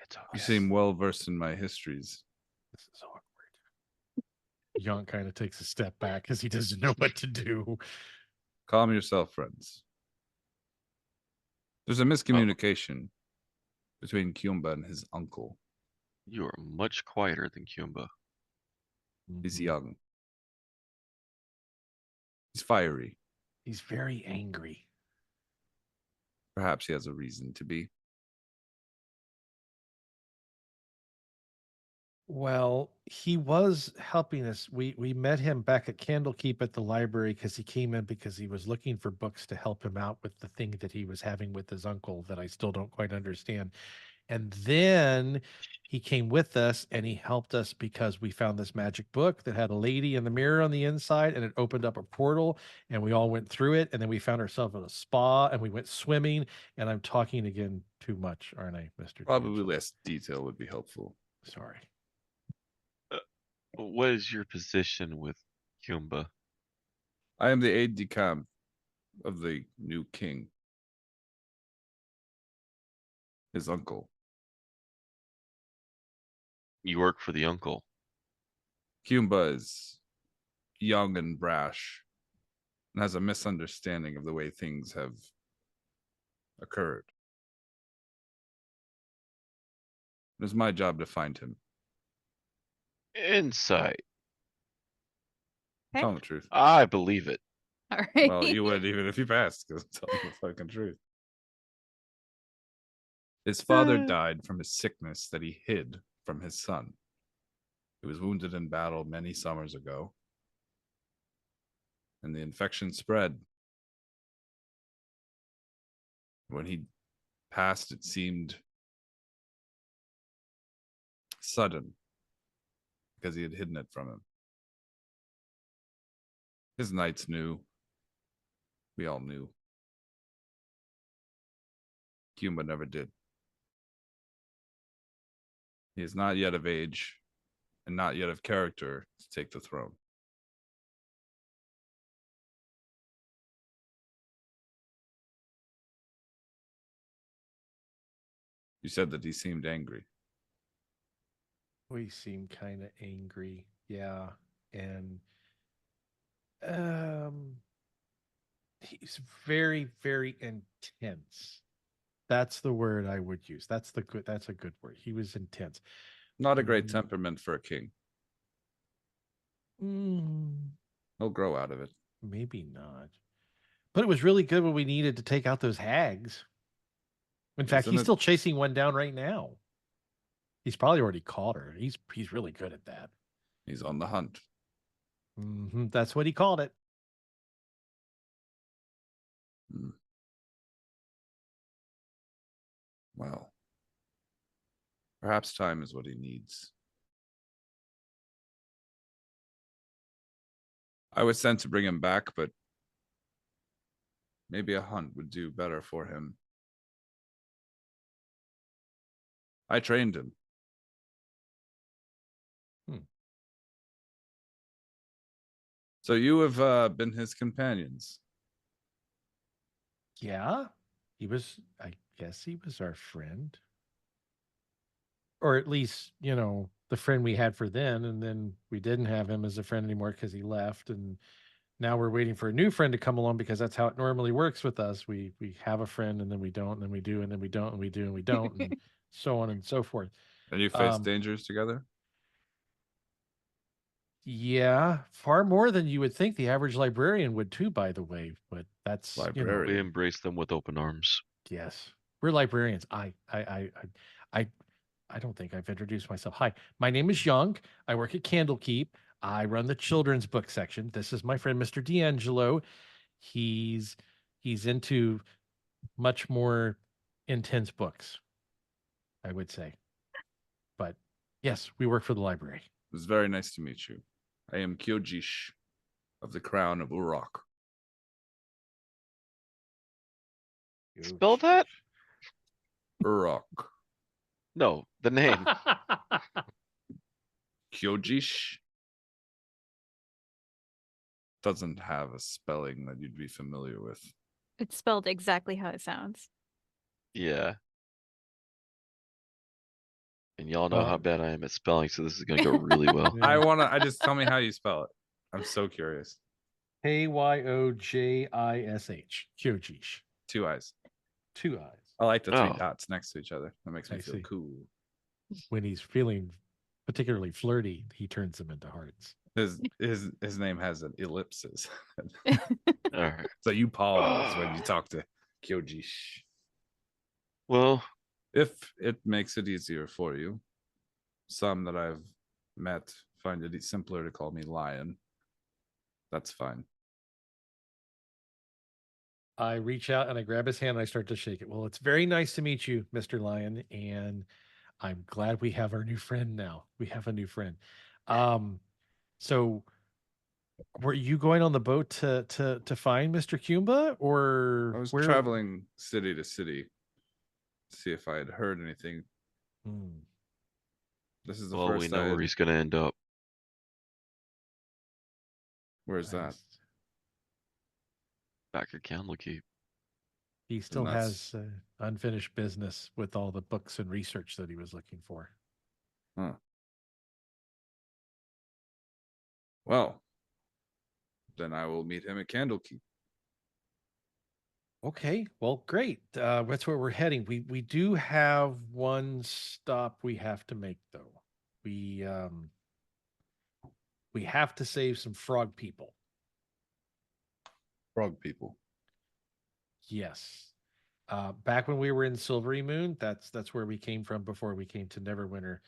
S1: It's okay.
S2: You seem well versed in my histories.
S1: This is awkward. Yonk kind of takes a step back because he doesn't know what to do.
S2: Calm yourself, friends. There's a miscommunication between Kumba and his uncle.
S4: You are much quieter than Kumba.
S2: He's
S1: Mhm.
S2: young. He's fiery.
S1: He's very angry.
S2: Perhaps he has a reason to be.
S1: Well, he was helping us. We met him back at Candlekeep at the library because he came in because he was looking for books to help him out with the thing that he was having with his uncle that I still don't quite understand. And then he came with us and he helped us because we found this magic book that had a lady in the mirror on the inside and it opened up a portal and we all went through it. And then we found ourselves at a spa and we went swimming. And I'm talking again too much, aren't I, Mr.
S2: Probably
S1: DeAngelo?
S2: less detail would be helpful.
S1: Sorry.
S4: What is your position with Kumba?
S2: I am the aide-de-camp of the new king, his uncle.
S4: You work for the uncle.
S2: Kumba is young and brash and has a misunderstanding of the way things have occurred. It is my job to find him.
S4: Insight.
S5: Okay.
S2: Tell him the truth.
S4: I believe it.
S5: All right.
S2: Well, you would even if you passed, because tell him the fucking truth. His father died from a sickness that he hid from his son. He was wounded in battle many summers ago, and the infection spread. When he passed, it seemed sudden because he had hidden it from him. His knights knew. We all knew. Kumba never did. He is not yet of age and not yet of character to take the throne. You said that he seemed angry.
S1: We seem kind of angry. Yeah. And he's very, very intense. That's the word I would use. That's a good word. He was intense.
S2: Not a great temperament for a king.
S1: Mm,
S2: He'll grow out of it.
S1: maybe not. But it was really good when we needed to take out those hags. In fact,
S2: Isn't
S1: he's
S2: it-
S1: still chasing one down right now. He's probably already caught her. He's really good at that.
S2: He's on the hunt.
S1: That's what he called it.
S2: Hmm. Well, perhaps time is what he needs. I was sent to bring him back, but maybe a hunt would do better for him. I trained him. So you have been his companions.
S1: Yeah, I guess he was our friend. Or at least, the friend we had for then. And then we didn't have him as a friend anymore because he left. And now we're waiting for a new friend to come along because that's how it normally works with us. We have a friend and then we don't, and then we do, and then we don't, and we do, and we don't, and so on and so forth.
S2: And you faced dangers together?
S1: Yeah, far more than you would think the average librarian would too, by the way. But that's,
S2: Librarian.
S4: We embrace them with open arms.
S1: yes. We're librarians. I I don't think I've introduced myself. Hi, my name is Yonk. I work at Candlekeep. I run the children's book section. This is my friend Mr. DeAngelo. He's he's into much more intense books, I would say. But yes, we work for the library.
S2: It was very nice to meet you. I am Kyojish of the Crown of Urok.
S4: Spell that?
S2: Urok.
S4: No, the name.
S2: Kyojish doesn't have a spelling that you'd be familiar with.
S5: It's spelled exactly how it sounds.
S4: Yeah. And y'all know how bad I am at spelling, so this is gonna go really well.
S2: I just tell me how you spell it. I'm so curious.
S1: Kyojish. Kyojish.
S2: 2 eyes.
S1: 2 eyes.
S2: I like the 3
S4: Oh.
S2: dots next to each other. That makes me
S1: I
S2: feel
S1: see.
S2: cool.
S1: When he's feeling particularly flirty, he turns them into hearts.
S2: His name has an ellipsis.
S4: All right.
S2: So you pause when you talk to Kyojish.
S4: Well,
S2: If it makes it easier for you, some that I've met find it simpler to call me Lion. That's fine.
S1: I reach out and I grab his hand and I start to shake it. Well, it's very nice to meet you, Mr. Lion, and I'm glad we have our new friend now. We have a new friend. So were you going on the boat to find Mr. Kumba, or
S2: I was
S1: where?
S2: traveling city to city to see if I had heard anything.
S1: Hmm,
S2: This is the
S4: well, we
S2: first
S4: know where he's gonna end up.
S2: Where's that?
S1: nice.
S4: Back at Candlekeep.
S1: He still
S2: that's-
S1: has unfinished business with all the books and research that he was looking for.
S2: Huh. Well, then I will meet him at Candlekeep.
S1: Okay, well, great. That's where we're heading. We do have one stop we have to make, though. We have to save some frog people.
S2: Frog people.
S1: Yes. Back when we were in Silvery Moon, that's where we came from before we came to Neverwinter.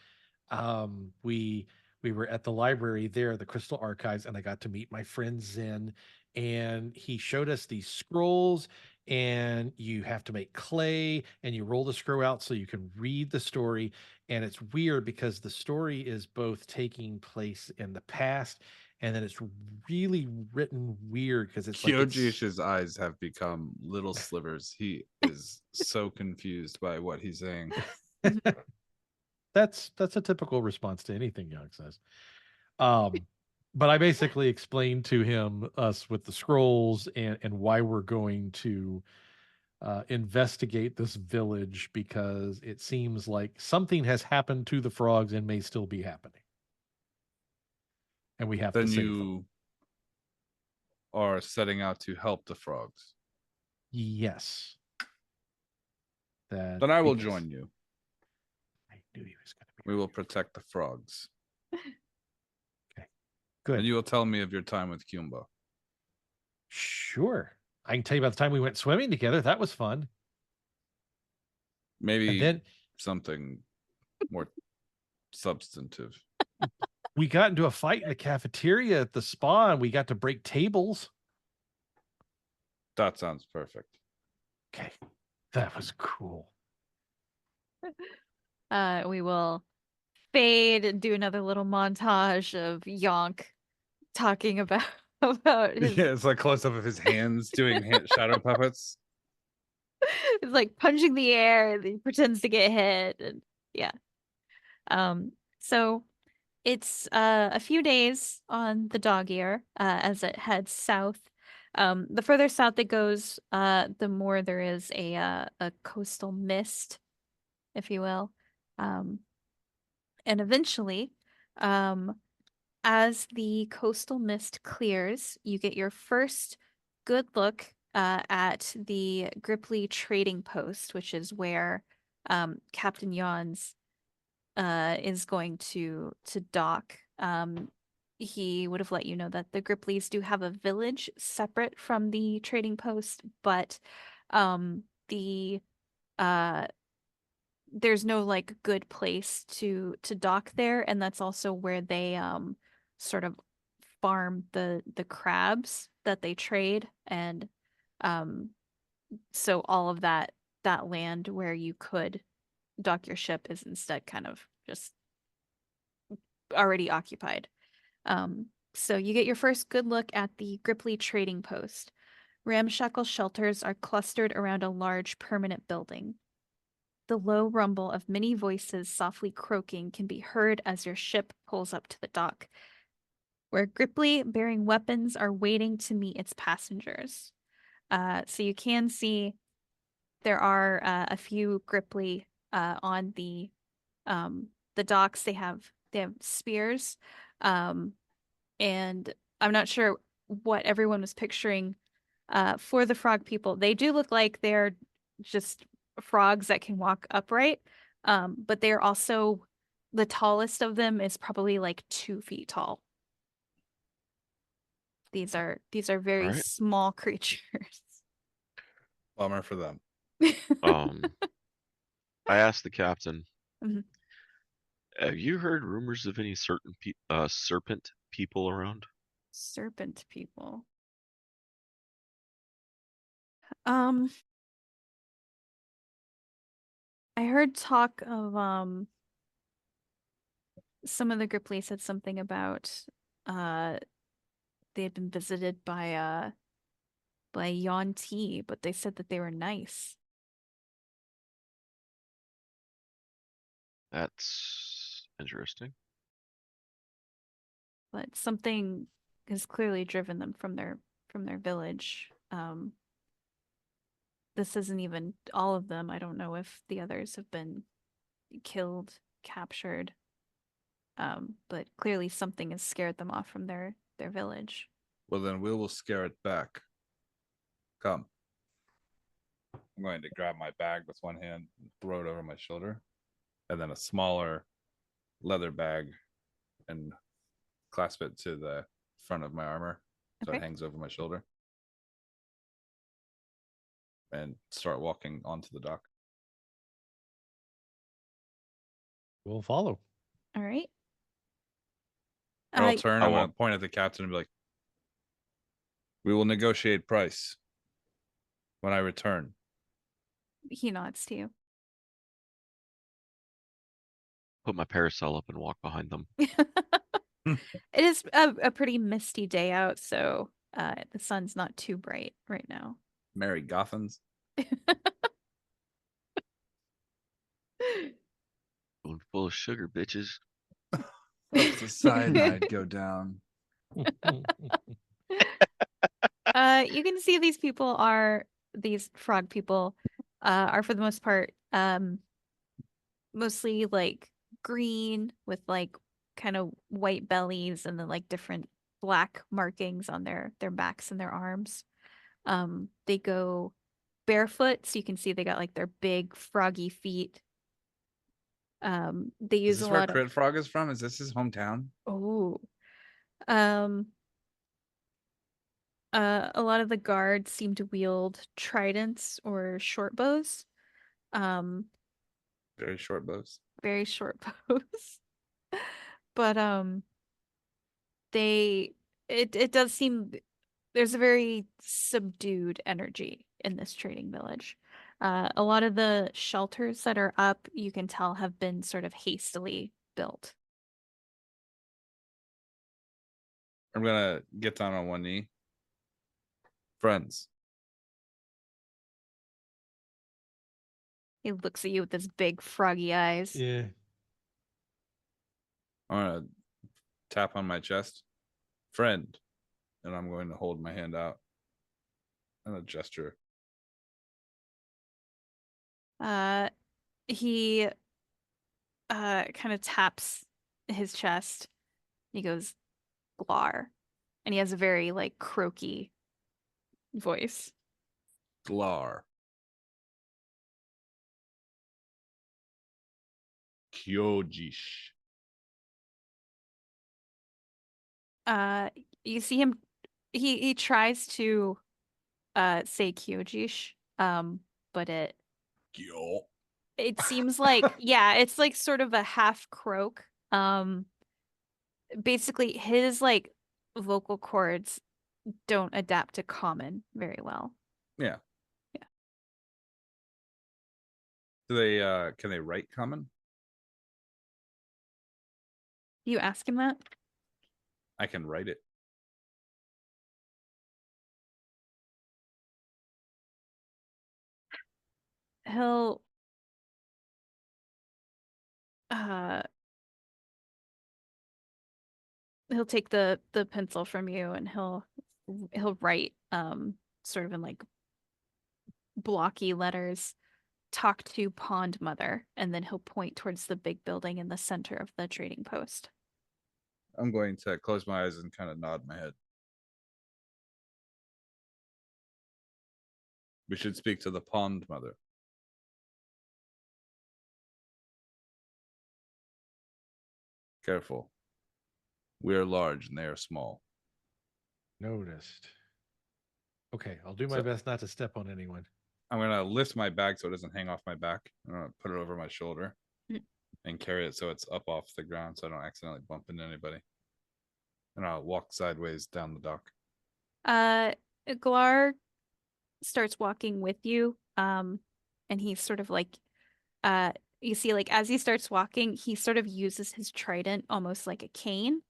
S1: We were at the library there, the Crystal Archives, and I got to meet my friend Zen, and he showed us these scrolls, and you have to make clay, and you roll the scroll out so you can read the story. And it's weird because the story is both taking place in the past, and then it's really written weird because it's like
S2: Kyojish's eyes have become little slivers. He is so confused by what he's saying.
S1: that's a typical response to anything Young says. But I basically explained to him us with the scrolls and why we're going to investigate this village, because it seems like something has happened to the frogs and may still be happening, and we have
S2: Then
S1: to save them.
S2: you are setting out to help the frogs.
S1: Yes. That
S2: Then I will
S1: because
S2: join you.
S1: I knew he was going to be
S2: We will protect the frogs.
S1: good.
S2: And you will tell me of your time with Kumba.
S1: Sure. I can tell you about the time we went swimming together. That was fun.
S2: Maybe
S1: And then
S2: something more substantive.
S1: we got into a fight in the cafeteria at the spa, and we got to break tables.
S2: That sounds perfect.
S1: Okay. That was cool.
S5: We will fade and do another little montage of Yonk talking about his
S2: Yeah, it's like close up of his hands doing shadow puppets.
S5: it's like punching the air and he pretends to get hit, and yeah. So it's a few days on the dog ear as it heads south. The further south it goes, the more there is a coastal mist, if you will. And eventually, as the coastal mist clears, you get your first good look at the Grippli trading post, which is where Captain Yon's is going to dock. He would have let you know that the Gripplis do have a village separate from the trading post, but the there's no like good place to dock there, and that's also where they sort of farm the crabs that they trade, and um so all of that land where you could dock your ship is instead kind of just already occupied. So you get your first good look at the Grippli trading post. Ramshackle shelters are clustered around a large permanent building. The low rumble of many voices softly croaking can be heard as your ship pulls up to the dock, where Grippli bearing weapons are waiting to meet its passengers. So you can see there are a few Grippli on the docks. They have spears, and I'm not sure what everyone was picturing for the frog people. They do look like they're just frogs that can walk upright, but they're also the tallest of them is probably like 2 feet tall. These are very
S4: Alright.
S5: small creatures.
S2: Bummer for them.
S4: Um, I asked the captain,
S5: Mhm.
S4: have you heard rumors of any serpent people around?
S5: Serpent people. Um, I heard talk of some of the Grippli said something about uh they had been visited by Yon T, but they said that they were nice.
S4: That's interesting.
S5: But something has clearly driven them from their village. This isn't even all of them. I don't know if the others have been killed, captured. But clearly something has scared them off from their village.
S2: Well, then we will scare it back. Come. I'm going to grab my bag with one hand and throw it over my shoulder, and then a smaller leather bag and clasp it to the front of my armor so it
S5: Okay.
S2: hangs over my shoulder, and start walking onto the dock.
S1: We'll follow.
S5: All right.
S2: I'll turn.
S4: I
S2: I'm going
S4: won't.
S2: to point at the captain and be like, "We will negotiate price when I return."
S5: He nods to you.
S4: Put my parasol up and walk behind them.
S5: It is a pretty misty day out, so the sun's not too bright right now.
S2: Mary Gothans.
S4: Going full of sugar, bitches.
S2: Helps the cyanide go down.
S5: You can see these frog people are for the most part mostly like green with like kind of white bellies and then like different black markings on their backs and their arms. They go barefoot, so you can see they got like their big froggy feet. They
S2: Is
S5: use
S2: this
S5: a
S2: where
S5: lot of
S2: Crit Frog is from? Is this his hometown?
S5: um a lot of the guards seem to wield tridents or short bows. Um,
S2: Very short bows.
S5: very short bows. But they it does seem there's a very subdued energy in this trading village. A lot of the shelters that are up, you can tell, have been sort of hastily built.
S2: I'm gonna get down on one knee. Friends,
S5: He looks at you with his big froggy eyes.
S1: Yeah.
S2: I'm gonna tap on my chest. Friend, and I'm going to hold my hand out and a gesture.
S5: He kind of taps his chest. He goes, Glar. And he has a very like croaky voice.
S2: Glar. Kyojish.
S5: You see him he tries to say Kyojish, but
S2: Yo.
S5: It seems like, yeah, it's like sort of a half croak. Basically his like vocal cords don't adapt to common very well.
S2: Yeah.
S5: Yeah.
S2: Do they can they write common?
S5: You ask him that?
S2: I can write it.
S5: He'll uh he'll take the pencil from you and he'll write sort of in like blocky letters, talk to Pond Mother, and then he'll point towards the big building in the center of the trading post.
S2: I'm going to close my eyes and kind of nod my head. We should speak to the Pond Mother. Careful. We are large and they are small.
S1: Noticed. Okay, I'll do my
S2: So-
S1: best not to step on anyone.
S2: I'm gonna lift my bag so it doesn't hang off my back. I'm gonna put it over my shoulder and carry it so it's up off the ground so I don't accidentally bump into anybody. And I'll walk sideways down the dock.
S5: Glar starts walking with you, and he's sort of like, you see, like as he starts walking, he sort of uses his trident almost like a cane.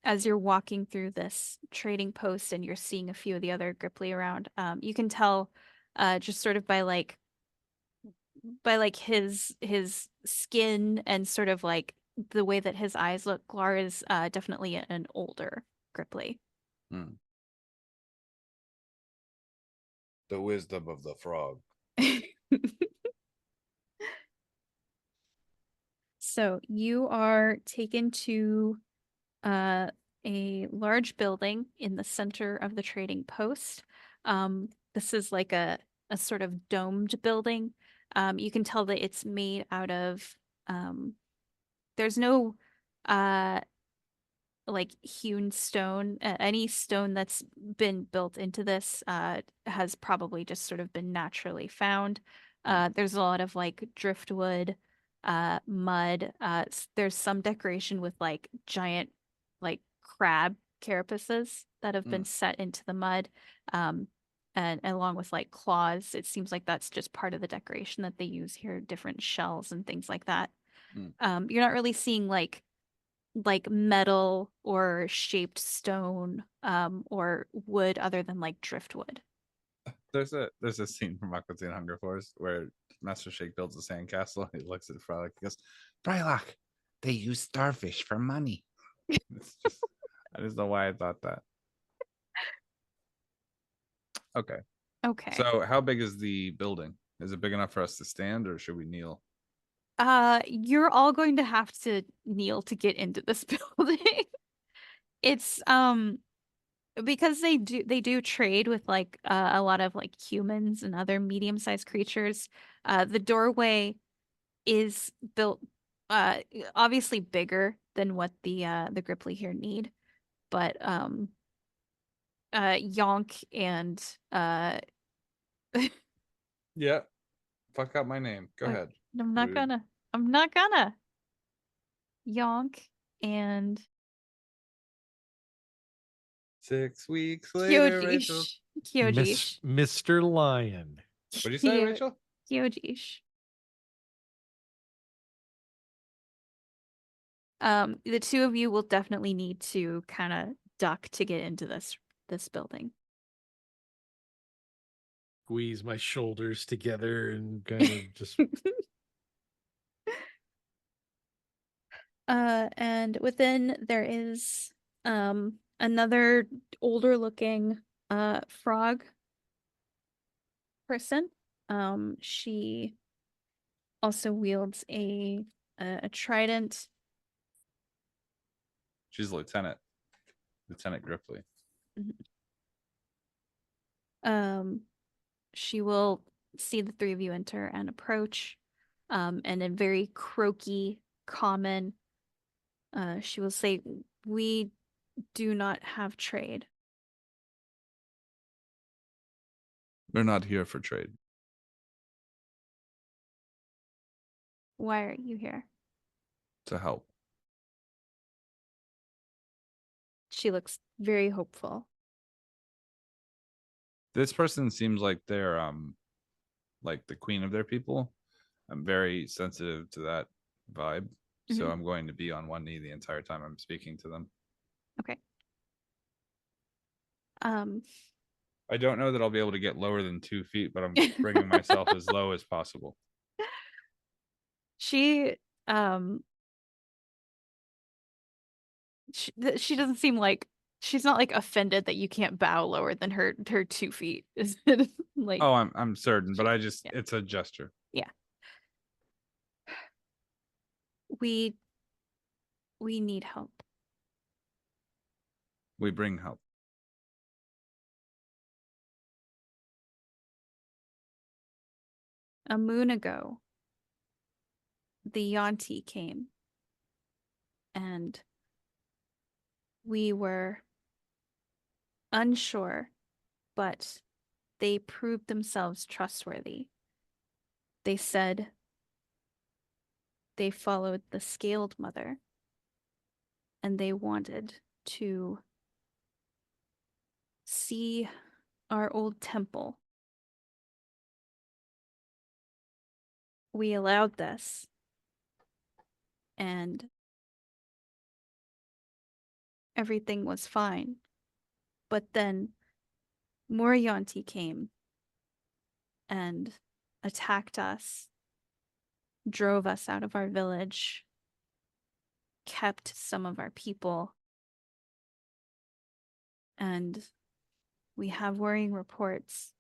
S5: As you're walking through this trading post and you're seeing a few of the other grippli around, you can tell, just sort of by his skin and sort of like the way that his eyes look, Glar is definitely an older grippli.
S2: The wisdom of the frog.
S5: So you are taken to a large building in the center of the trading post. This is like a sort of domed building. You can tell that it's made out of there's no like hewn stone. Any stone that's been built into this has probably just sort of been naturally found. There's a lot of like driftwood, mud. There's some decoration with like giant like crab carapaces that have been set into the mud. And along with like claws, it seems like that's just part of the decoration that they use here, different shells and things like that. You're not really seeing like metal or shaped stone or wood other than like driftwood.
S2: There's a scene from Aqua Teen Hunger Force where Master Shake builds a sandcastle and he looks at Frylock and goes, Frylock, they use starfish for money. It's just I just know why I thought that. Okay.
S5: Okay.
S2: So how big is the building? Is it big enough for us to stand or should we kneel?
S5: You're all going to have to kneel to get into this building. It's because they do trade with like a lot of like humans and other medium-sized creatures. The doorway is built obviously bigger than what the grippli here need, but Yonk and
S2: Yeah. Fuck up my name. Go ahead.
S5: I'm not gonna Yonk and
S2: 6 weeks later, Rachel.
S5: Kyojish. Kyojish.
S1: Mr. Lion.
S2: What'd you say, Rachel?
S5: Kyojish. The two of you will definitely need to kind of duck to get into this building.
S1: Squeeze my shoulders together and kind of just
S5: And within there is another older looking frog person. She also wields a trident.
S2: She's Lieutenant Grippli.
S5: She will see the three of you enter and approach. And in very croaky, common, she will say, "We do not have trade."
S2: We're not here for trade.
S5: Why are you here?
S2: To help.
S5: She looks very hopeful.
S2: This person seems like they're like the queen of their people. I'm very sensitive to that vibe. So
S5: Mhm.
S2: I'm going to be on one knee the entire time I'm speaking to them.
S5: Okay.
S2: I don't know that I'll be able to get lower than 2 feet, but I'm bringing myself as low as possible.
S5: She she doesn't seem like she's not like offended that you can't bow lower than her 2 feet. Is it like
S2: Oh, I'm certain, but I just
S5: Yeah.
S2: it's a gesture.
S5: Yeah. We need help.
S2: We bring help.
S5: A moon ago, the Yonti came, and we were unsure, but they proved themselves trustworthy. They said they followed the Scaled Mother, and they wanted to see our old temple. We allowed this, and everything was fine. But then Moriyanti came and attacked us, drove us out of our village, kept some of our people, and we have worrying reports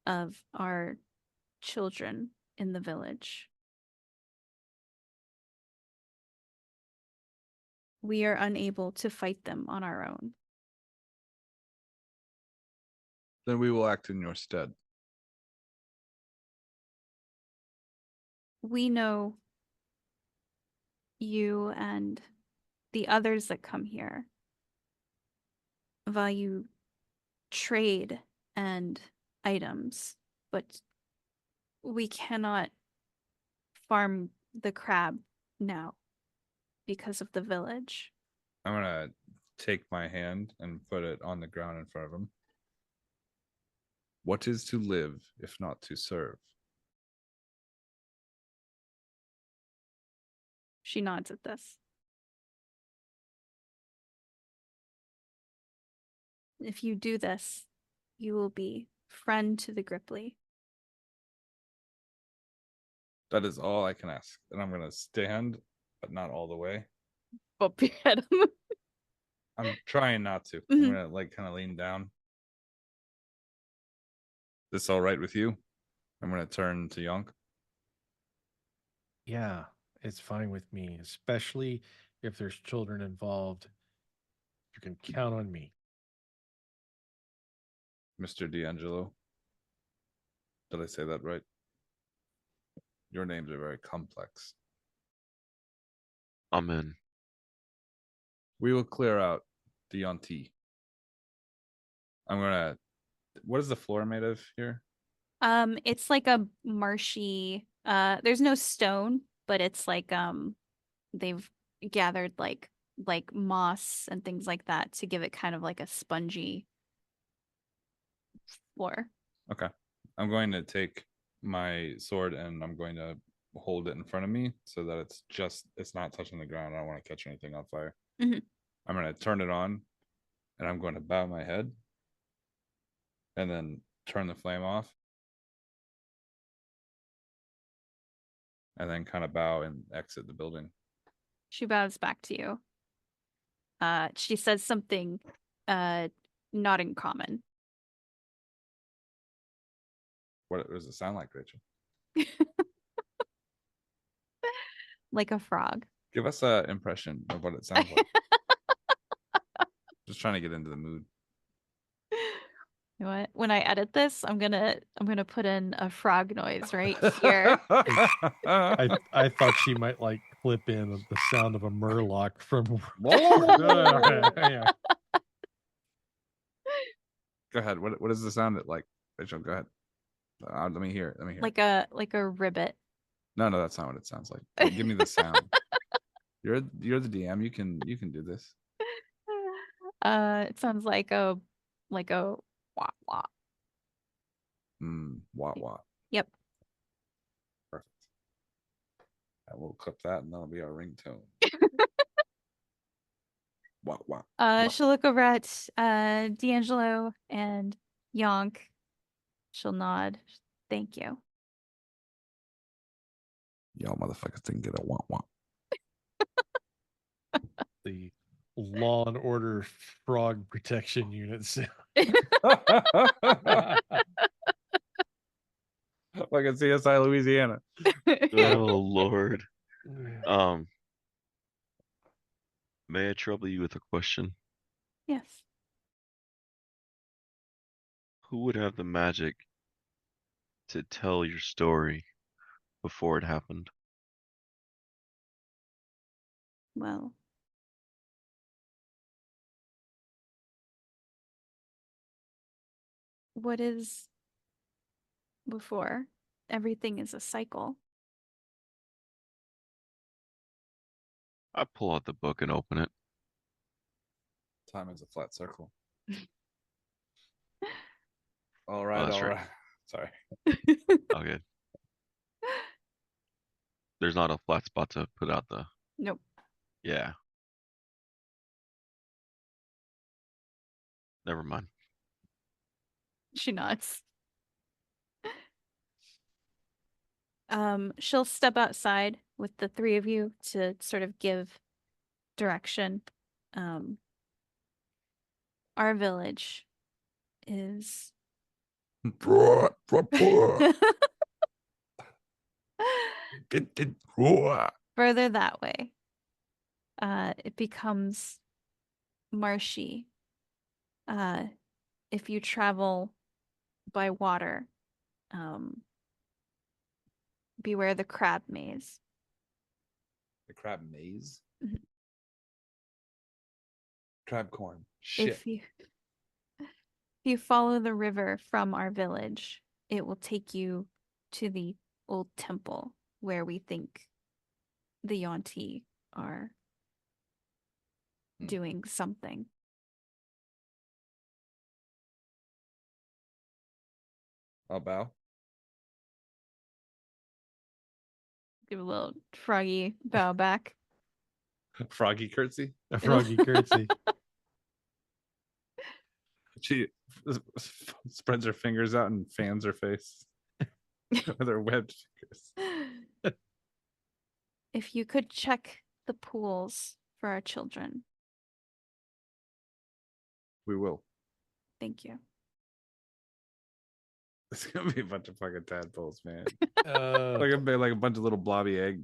S5: of our children in the village. We are unable to fight them on our own.
S2: Then we will act in your stead.
S5: We know you and the others that come here value trade and items, but we cannot farm the crab now because of the village.
S2: I'm gonna take my hand and put it on the ground in front of him. What is to live if not to serve?
S5: She nods at this. If you do this, you will be friend to the grippli.
S2: That is all I can ask. And I'm gonna stand, but not all the way.
S5: Bump your head.
S2: I'm trying not to.
S5: Mhm.
S2: I'm gonna like kind of lean down. This all right with you? I'm gonna turn to Yonk.
S1: Yeah, it's fine with me, especially if there's children involved. You can count on me.
S2: Mr. DeAngelo. Did I say that right? Your names are very complex.
S4: I'm in.
S2: We will clear out the Yonti. I'm gonna. What is the floor made of here?
S5: It's like a marshy, there's no stone, but it's like they've gathered like moss and things like that to give it kind of like a spongy floor.
S2: Okay. I'm going to take my sword and I'm going to hold it in front of me so that it's not touching the ground. I don't want to catch anything on fire.
S5: Mhm.
S2: I'm going to turn it on and I'm going to bow my head and then turn the flame off and then kind of bow and exit the building.
S5: She bows back to you. She says something not in common.
S2: What does it sound like, Rachel?
S5: Like a frog.
S2: Give us an impression of what it sounds like. Just trying to get into the mood.
S5: You know what? When I edit this, I'm gonna put in a frog noise right here.
S1: I thought she might like clip in the sound of a murloc from. Yeah.
S2: Go ahead. What does the sound like, Rachel? Go ahead. Let me hear it. Let me hear
S5: like
S2: it.
S5: a ribbit.
S2: No, that's not what it sounds like. Give me the sound. You're the DM. You can do this.
S5: It sounds like a wah wah.
S2: What?
S5: Yep.
S2: Perfect. And we'll clip that, and that'll be our ringtone. What?
S5: She'll look over at DeAngelo and Yonk. She'll nod. Thank you.
S2: Y'all motherfuckers didn't get a what.
S1: The Law and Order frog protection units.
S2: Like in CSI Louisiana.
S4: Oh Lord. May I trouble you with a question?
S5: Yes.
S4: Who would have the magic to tell your story before it happened?
S5: Well, what is before? Everything is a cycle.
S4: I pull out the book and open it.
S2: Time is a flat circle. All right,
S4: that's
S2: all
S4: right.
S2: right. Sorry.
S4: Okay. There's not a flat spot to put out the.
S5: Nope.
S4: Yeah. Never mind.
S5: She nods. She'll step outside with the three of you to sort of give direction. Our village is further that way. It becomes marshy. If you travel by water, beware the crab maze.
S2: The crab maze?
S5: Mhm.
S2: Crab corn. Shit.
S5: If you follow the river from our village, it will take you to the old temple where we think the Yonti are doing something.
S2: I'll bow.
S5: Give a little froggy bow back.
S2: Froggy curtsy.
S1: A froggy curtsy.
S2: She spreads her fingers out and fans her face with her webbed fingers.
S5: If you could check the pools for our children.
S2: We will.
S5: Thank you.
S2: It's gonna be a bunch of fucking tadpoles, man.
S1: Uh,
S2: like a bunch of little blobby egg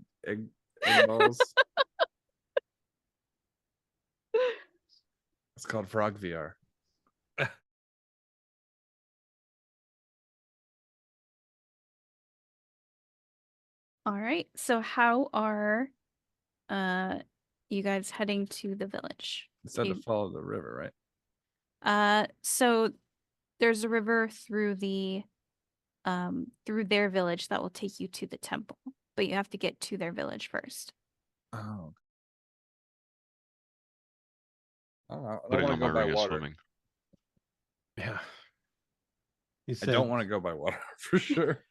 S2: balls. It's called Frog VR.
S5: All right. So how are you guys heading to the village?
S2: Instead to follow the river,
S5: right? So there's a river through through their village that will take you to the temple, but you have to get to their village first.
S2: Oh. I don't
S4: Putting
S2: want
S4: on
S2: to
S4: my
S2: go by
S4: ring of
S2: water.
S4: swimming.
S1: yeah. You
S2: I don't want to go by water for sure.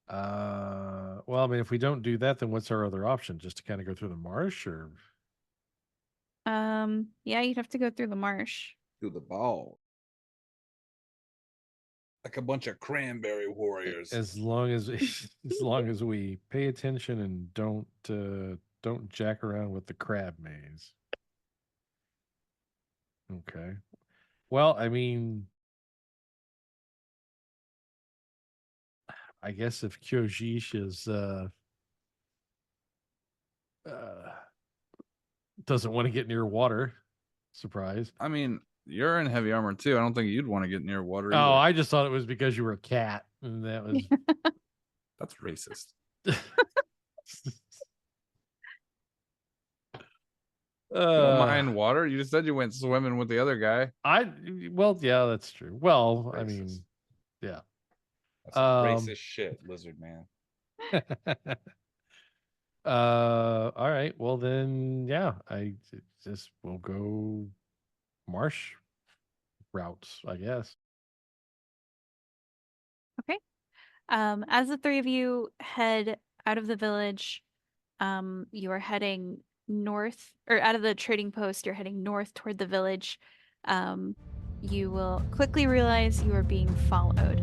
S1: Well, I mean, if we don't do that, then what's our other option? Just to kind of go through the marsh, or?
S5: Yeah, you'd have to go through the marsh.
S2: Through the ball. Like a bunch of cranberry warriors.
S1: As long as we pay attention and don't jack around with the crab maze. Okay. Well, I mean, I guess if Kyojish is doesn't want to get near water, surprise.
S2: I mean, you're in heavy armor too. I don't think you'd want to get near water.
S1: Oh,
S2: either.
S1: I just thought it was because you were a cat, and that was
S2: That's racist. You don't mind water? You just said you went swimming with the other guy.
S1: Well, yeah, that's true. Well,
S2: Racist.
S1: I mean, yeah.
S6: That's some
S1: Um,
S6: racist shit, lizard man.
S1: all right. Well then, yeah, I just will go marsh routes, I guess.
S5: Okay. As the three of you head out of the village, you are heading north, or out of the trading post, you're heading north toward the village. You will quickly realize you are being followed.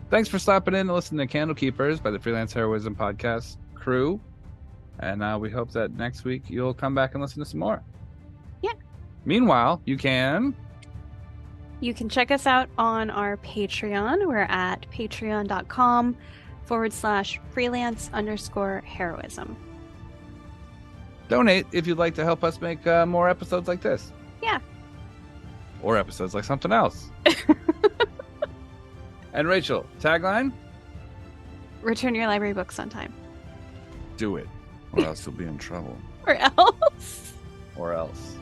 S2: Thanks for stopping in and listening to Candlekeepers by the Freelance Heroism Podcast crew. And we hope that next week you'll come back and listen to some more.
S5: Yeah.
S2: Meanwhile, you can
S5: You can check us out on our Patreon. We're at patreon.com/freelance_heroism.
S2: donate if you'd like to help us make more episodes like this.
S5: Yeah.
S2: Or episodes like something else. And Rachel, tagline?
S5: Return your library books on time.
S2: Do it, or else you'll be in trouble.
S5: Or else.
S2: Or else.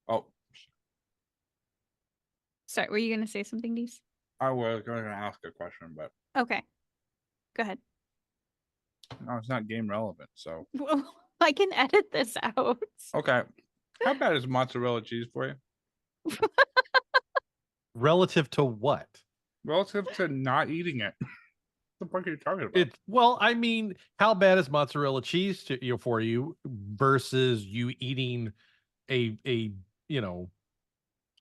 S6: Oh,
S5: Sorry, were you going to say something, Dees?
S6: I was going to ask a question, but
S5: Okay. Go ahead.
S6: no, it's not game relevant. So
S5: Well, I can edit this out.
S6: okay, how bad is mozzarella cheese for you?
S1: Relative to what?
S6: Relative to not eating it. What the fuck are you talking about?
S1: Well, I mean, how bad is mozzarella cheese for you versus you eating a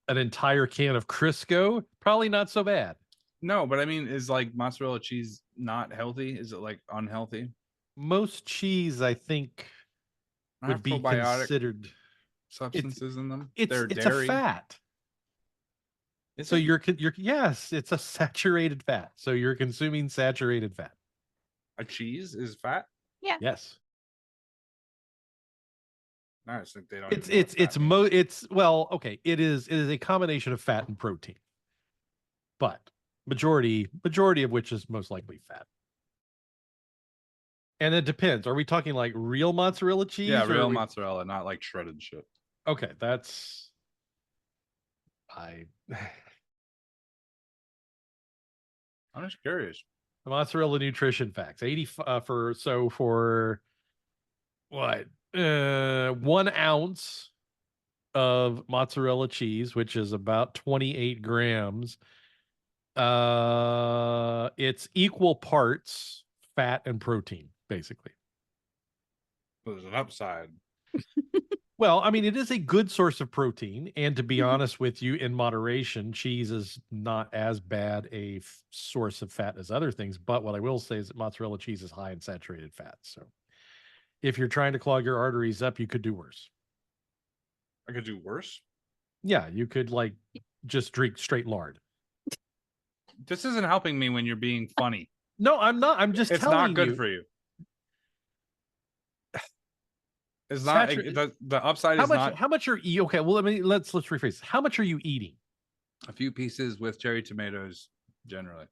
S1: an entire can of Crisco? Probably not so bad.
S6: No, but I mean, is like mozzarella cheese not healthy? Is it like unhealthy?
S1: Most cheese, I think,
S6: Have
S1: would be
S6: probiotic
S1: considered.
S6: substances in them.
S1: It's
S6: They're
S1: it's
S6: dairy.
S1: a fat.
S6: Is
S1: So
S6: it?
S1: you're yes, it's a saturated fat. So you're consuming saturated fat.
S6: A cheese is fat.
S1: Yes.
S6: No, I just think they don't.
S1: It's
S6: even know what fat means.
S1: well, okay, it is a combination of fat and protein. But majority of which is most likely fat. And it depends. Are we talking like real mozzarella cheese?
S6: Yeah,
S1: or
S6: real
S1: are we-
S6: mozzarella, not like shredded shit.
S1: Okay, that's
S6: I'm just curious.
S1: the mozzarella nutrition facts. 80 for what? 1 ounce of mozzarella cheese, which is about 28 grams. It's equal parts fat and protein, basically.
S6: There's an upside.
S1: Well, I mean, it is a good source of protein, and to be
S5: Mhm.
S1: honest with you, in moderation, cheese is not as bad a source of fat as other things. But what I will say is that mozzarella cheese is high in saturated fat. So if you're trying to clog your arteries up, you could do worse.
S6: I could do worse.
S1: Yeah, you could like just drink straight lard.
S6: This isn't helping me when you're being funny.
S1: No, I'm not. I'm just
S6: It's
S1: telling
S6: not good
S1: you.
S6: for you. It's not the upside
S1: How
S6: is
S1: much?
S6: not
S1: How much are you? Okay, well, let's rephrase. How much are you eating?
S6: a few pieces with cherry tomatoes generally.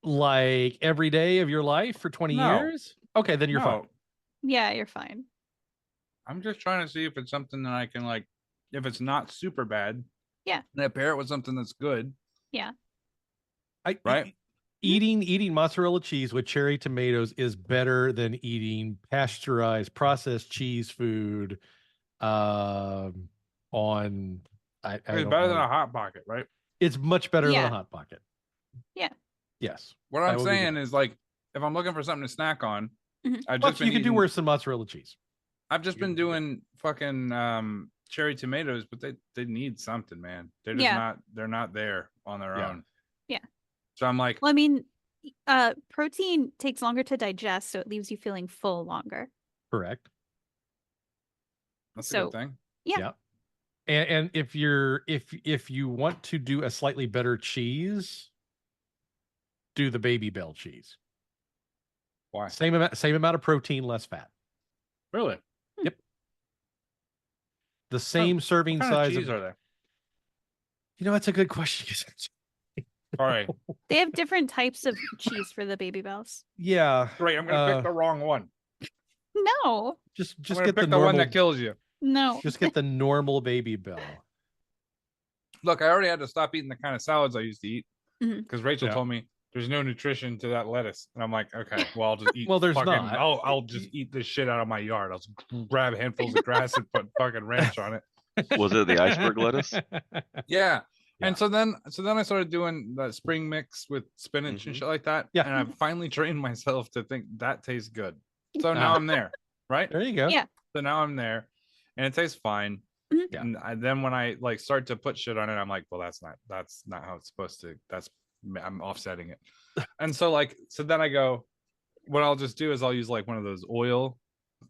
S1: Like every day of your life for 20
S6: No.
S1: years? Okay, then you're fine.
S6: No,
S5: Yeah, you're fine.
S6: I'm just trying to see if it's something that I can like. If it's not super bad,
S5: Yeah.
S6: and I pair it with something that's good. Right?
S1: Eating mozzarella cheese with cherry tomatoes is better than eating pasteurized processed cheese food on I
S6: It's
S1: don't
S6: better than
S1: know.
S6: a hot pocket, right?
S1: It's much better than
S5: Yeah.
S1: a hot pocket.
S5: Yeah.
S1: Yes.
S6: What
S1: I
S6: I'm
S1: will give you
S6: saying
S1: that.
S6: is like if I'm looking for something to snack on,
S5: Mhm.
S6: I've
S1: But
S6: just
S1: you
S6: been
S1: could do
S6: eating-
S1: worse than mozzarella cheese.
S6: I've just been doing fucking cherry tomatoes, but they need something, man. They're just they're not there on their
S1: Yeah.
S6: own.
S5: Yeah.
S6: So I'm like,
S5: Well, I mean, protein takes longer to digest, so it leaves you feeling full longer.
S1: Correct.
S6: that's a
S5: So-
S6: good thing.
S5: Yeah.
S1: And if you want to do a slightly better cheese, do the Baby Bell cheese.
S6: Why?
S1: Same amount of protein, less fat.
S6: Really?
S1: The same serving
S6: What kind of
S1: size
S6: cheese are they?
S1: You know, that's a good question. 'Cause
S6: Sorry.
S5: They have different types of cheese for the Baby Bells.
S1: yeah.
S6: Great. I'm gonna pick the wrong one.
S5: No,
S1: Just
S6: I'm gonna
S1: get the
S6: pick the one
S1: normal.
S6: that kills you.
S5: no.
S1: Just get the normal Baby Bell.
S6: Look, I already had to stop eating the kind of salads I used to eat
S5: Mhm.
S6: because Rachel
S1: Yeah.
S6: told me there's no nutrition to that lettuce, and I'm like, okay, well, I'll just eat.
S1: Well, there's
S6: fucking,
S1: not.
S6: I'll just eat this shit out of my yard. I'll just grab handfuls of grass and put fucking ranch on it.
S4: Was it the iceberg lettuce?
S6: Yeah.
S1: Yeah.
S6: And so then I started doing the spring mix with spinach and
S4: Mhm.
S6: shit like that.
S1: Yeah.
S6: And I finally trained myself to think that tastes good. So now
S1: Ah.
S6: I'm there, right?
S1: There you go.
S5: Yeah.
S6: So now I'm there, and it tastes fine.
S5: Mhm.
S1: Yeah.
S6: And then when I like start to put shit on it, I'm like, well, that's not how it's supposed to. I'm offsetting it. And so then I go, what I'll just do is I'll use like one of those oil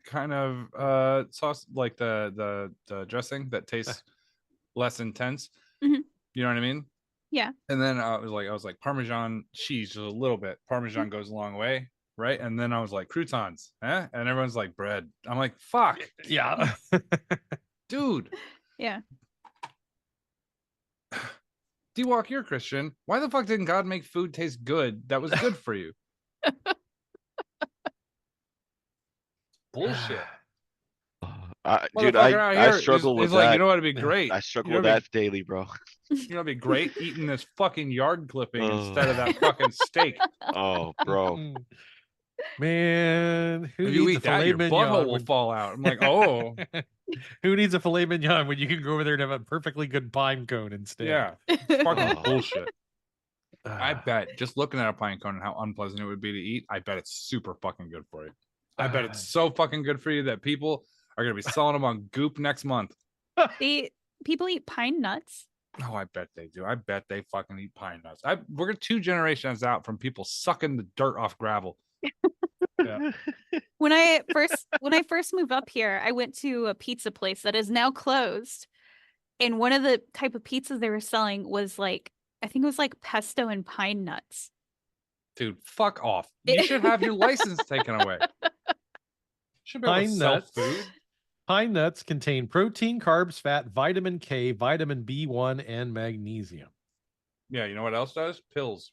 S6: kind of sauce, like the dressing that tastes less intense.
S5: Mhm.
S6: You know what I mean?
S5: Yeah.
S6: And then I was like Parmesan cheese, just a little bit. Parmesan goes a long way, right? And then I was like croutons, eh? And everyone's like bread. I'm like, fuck,
S1: Yeah.
S6: dude.
S5: Yeah.
S6: D-Walk, you're Christian. Why the fuck didn't God make food taste good that was good for you? Bullshit.
S4: Dude,
S6: Motherfucker out
S4: I
S6: here
S4: struggle with
S6: is like,
S4: that.
S6: you know what'd be great?
S4: I struggle
S6: You know
S4: with
S6: what'd
S4: that daily, bro.
S6: You know what'd be great? Eating this fucking yard clipping
S4: Ugh.
S6: instead of that fucking steak.
S4: Oh, bro.
S1: Man, who
S6: If you
S1: needs a
S6: eat that,
S1: filet
S6: your
S1: mignon?
S6: butthole will
S1: when-
S6: fall out. I'm like, oh,
S1: Who needs a filet mignon when you can go over there and have a perfectly good pine cone instead?
S6: yeah. It's fucking
S4: Oh.
S6: bullshit. I
S1: Ah.
S6: bet just looking at a pine cone and how unpleasant it would be to eat, I bet it's super fucking good for you. I bet it's so fucking good for you that people are gonna be selling them on Goop next month.
S5: People eat pine nuts.
S6: Oh, I bet they do. I bet they fucking eat pine nuts. We're 2 generations out from people sucking the dirt off gravel.
S1: Yeah.
S5: When I first moved up here, I went to a pizza place that is now closed. And one of the type of pizzas they were selling was like, I think it was like pesto and pine nuts.
S6: Dude, fuck off. You should have your license taken away. Should be able to
S1: Pine
S6: sell
S1: nuts.
S6: food.
S1: Pine nuts contain protein, carbs, fat, vitamin K, vitamin B1, and magnesium.
S6: Yeah, you know what else does? Pills.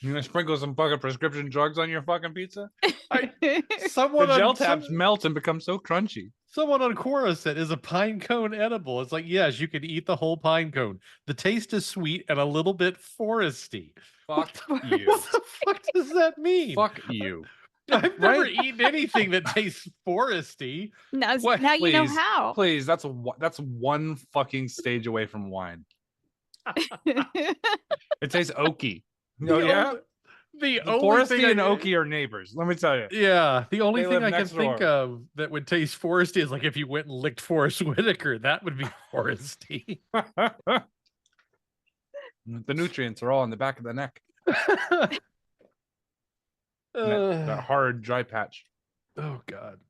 S6: You gonna sprinkle some fucking prescription drugs on your fucking pizza?
S1: Someone
S6: The gel
S1: on
S6: tabs melt and become so crunchy.
S1: someone on Quora said, "Is a pine cone edible?" It's like, yes, you can eat the whole pine cone. The taste is sweet and a little bit foresty.
S6: Fuck
S1: What
S6: you.
S1: the fuck does that mean?
S6: Fuck you.
S1: I've never
S6: Right?
S1: eaten anything that tastes foresty.
S5: now,
S1: What?
S5: now you know
S6: Please,
S5: how.
S6: Please, that's one fucking stage away from wine. It tastes oaky. Oh
S1: The
S6: yeah,
S1: only- the
S6: the
S1: only
S6: Foresty
S1: thing
S6: and
S1: I-
S6: Oaky are neighbors. Let me tell you.
S1: Yeah, the only
S6: They
S1: thing
S6: live
S1: I can
S6: next
S1: think
S6: door.
S1: of that would taste foresty is like if you went and licked Forrest Whitaker. That would be foresty.
S6: The nutrients are all in the back of the neck. And that hard dry patch.
S1: Oh God.